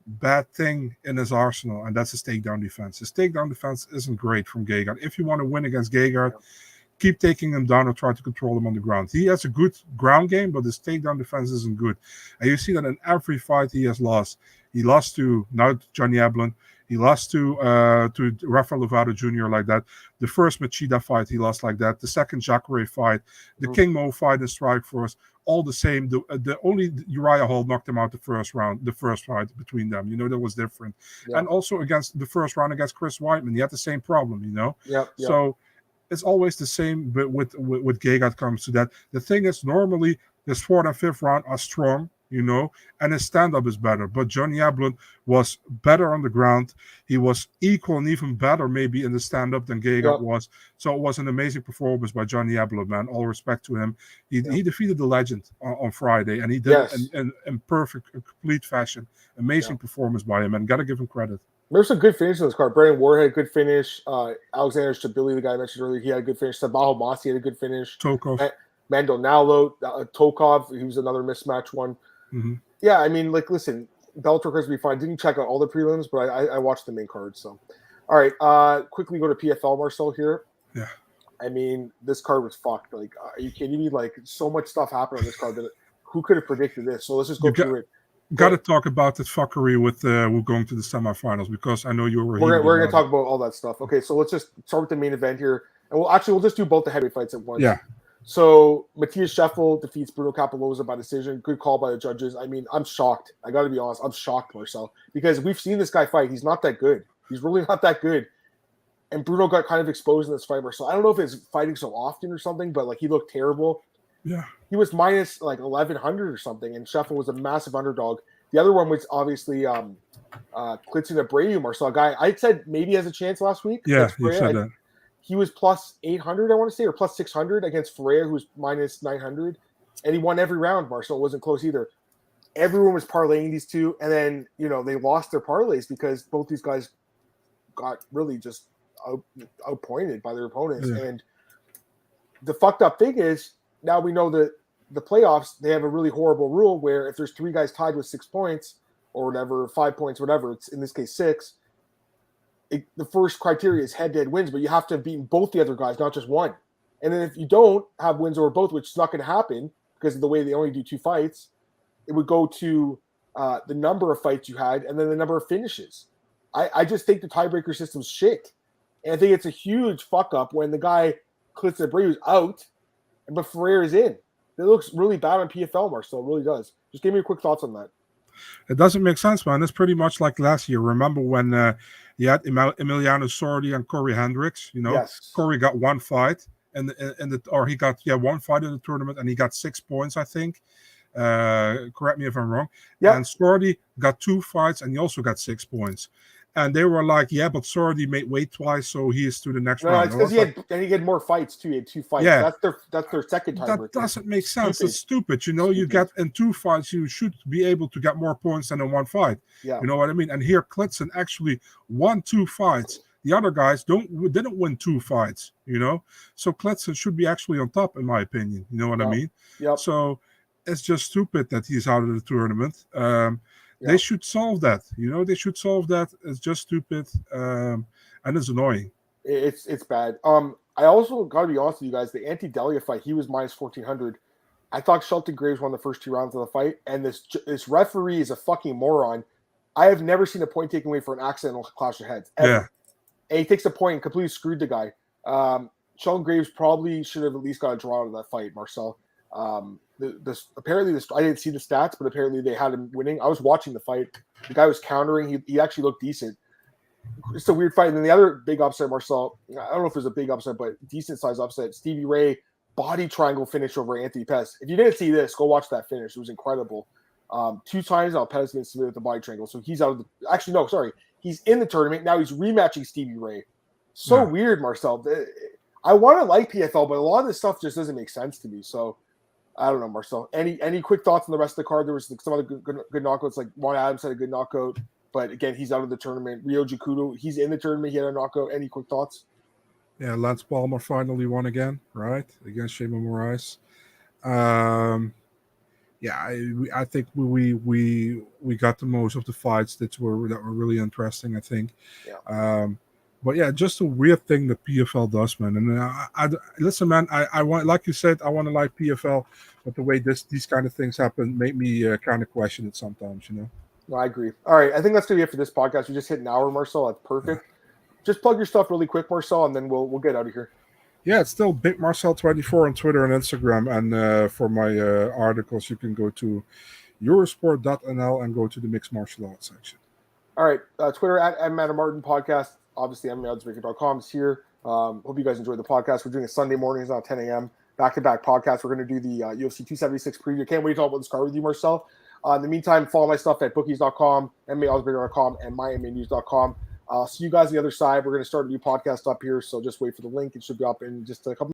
bad thing in his arsenal, and that's his takedown defense. His takedown defense isn't great from Giagos. If you want to win against Giagos, keep taking him down or try to control him on the ground. He has a good ground game, but his takedown defense isn't good. And you see that in every fight he has lost. He lost to Johnny Ablin. He lost to Rafael Lovato Jr. like that. The first Machida fight, he lost like that. The second Jacare fight, the King Mo fight in Strikeforce, all the same. The only Uriah Hall knocked him out the first round, the first fight between them. That was different. Yeah. And also against the first round against Chris Weidman, he had the same problem, Yep. So it's always the same, but with Giagos comes to that. The thing is, normally his fourth and fifth round are strong, and his stand-up is better. But Johnny Ablin was better on the ground. He was equal and even better maybe in the stand-up than Giagos was. So it was an amazing performance by Johnny Ablin, man. All respect to him. He defeated the legend on Friday, and he did it in perfect, complete fashion. Amazing performance by him, and got to give him credit. There's some good finishes in this card. Brandon Ward had a good finish. Alexander Stabili, the guy I mentioned earlier, he had a good finish. Sabaho Masi had a good finish. Tokov. Maldonado, Tokov, he was another mismatch one. Mm-hmm. Yeah, I mean, listen, Bellator cards will be fine. Didn't check out all the prelims, but I watched the main card. So, all right, quickly go to PFL, Marcel, here. Yeah. I mean, this card was fucked. Are you kidding me? So much stuff happened on this card that who could have predicted this? So let's just go through it. Got to talk about that fuckery with we're going to the semifinals, because I know you were. We're going to talk about all that stuff. Okay, so let's just start with the main event here, and we'll just do both the heavyweight fights at once. Yeah. So Mateusz Scheffel defeats Bruno Capoloza by decision. Good call by the judges. I mean, I'm shocked. I got to be honest. I'm shocked, Marcel, because we've seen this guy fight. He's not that good. He's really not that good. And Bruno got kind of exposed in this fight, Marcel. I don't know if it's fighting so often or something, but he looked terrible. Yeah. He was minus 1,100 or something, and Scheffel was a massive underdog. The other one was obviously Klidson Abreu, Marcel, a guy I said maybe has a chance last week. Yeah, you said that. He was plus 800, I want to say, or plus 600 against Ferreira, who was minus 900. And he won every round, Marcel. It wasn't close either. Everyone was parlaying these two. And then, they lost their parlays because both these guys got really just outpointed by their opponents. Yeah. And the fucked up thing is, now we know that the playoffs, they have a really horrible rule where if there's three guys tied with 6 points or whatever, 5 points, whatever, it's in this case 6. The first criteria is head-to-head wins, but you have to have beaten both the other guys, not just one. And then if you don't have wins over both, which is not going to happen because of the way they only do 2 fights, it would go to the number of fights you had and then the number of finishes. I just think the tiebreaker system's shit. And I think it's a huge fuck-up when the guy, Klidson Abreu, is out, but Ferreira is in. It looks really bad on PFL, Marcel. It really does. Just give me your quick thoughts on that. It doesn't make sense, man. It's pretty much like last year. Remember when you had Emiliano Sordi and Corey Hendricks? Yes. Corey got one fight, he got one fight in the tournament, and he got 6 points, I think. Correct me if I'm wrong. Yeah. And Sordi got 2 fights, and he also got 6 points. And they were like, yeah, but Sordi made weight twice, so he is to the next round. No, it's because he had more fights too. He had 2 fights. Yeah. That's their second tiebreaker. That doesn't make sense. It's stupid. You get in 2 fights, you should be able to get more points than in 1 fight. Yeah. You know what I mean? And here, Klidson actually won 2 fights. The other guys didn't win 2 fights. So Klidson should be actually on top, in my opinion. You know what I mean? Yep. So it's just stupid that he's out of the tournament. They should solve that. They should solve that. It's just stupid, and it's annoying. It's bad. I also got to be honest with you guys. The Anti-Delia fight, he was minus 1,400. I thought Shelton Graves won the first 2 rounds of the fight, and this referee is a fucking moron. I have never seen a point taken away for an accidental clash of heads, ever. Yeah. And he takes a point and completely screwed the guy. Shelton Graves probably should have at least got a draw out of that fight, Marcel. Apparently I didn't see the stats, but apparently they had him winning. I was watching the fight. The guy was countering. He actually looked decent. It's a weird fight. And then the other big upset, Marcel, I don't know if it was a big upset, but decent size upset. Stevie Ray body triangle finish over Anthony Pettis. If you didn't see this, go watch that finish. It was incredible. 2 times now Pettis been submitted with the body triangle. So he's out of the – actually, no, sorry. He's in the tournament. Now he's rematching Stevie Ray. So weird, Marcel. I want to like PFL, but a lot of this stuff just doesn't make sense to me. So I don't know, Marcel. Any quick thoughts on the rest of the card? There was some other good knockouts, like Juan Adams had a good knockout, but again, he's out of the tournament. Ryo Jakudo, he's in the tournament. He had a knockout. Any quick thoughts? Yeah, Lance Palmer finally won again, right? Against Shayman Moraes. I think we got the most of the fights that were really interesting, I think. Yeah. But yeah, just a weird thing that PFL does, man. And I listen, man. I want, like you said, I want to like PFL, but the way these kind of things happen make me kind of question it sometimes, you know. No, I agree. All right, I think that's gonna be it for this podcast. We just hit an hour, Marcel. That's perfect. Just plug your stuff really quick, Marcel, and then we'll get out of here. Yeah, it's still Big Marcel 24 on Twitter and Instagram. And for my articles, you can go to Eurosport.nl and go to the Mixed Martial Arts section. All right, Twitter at Martin Podcast. Obviously, MMAOBdaily.com is here. Hope you guys enjoyed the podcast. We're doing it Sunday mornings at 10 a.m. Back-to-back podcast. We're going to do the UFC 276 preview. Can't wait to talk about this card with you, Marcel. In the meantime, follow my stuff at bookies.com, MMAOBdaily.com, and myMMAnews.com. See you guys on the other side. We're going to start a new podcast up here, so just wait for the link. It should be up in just a couple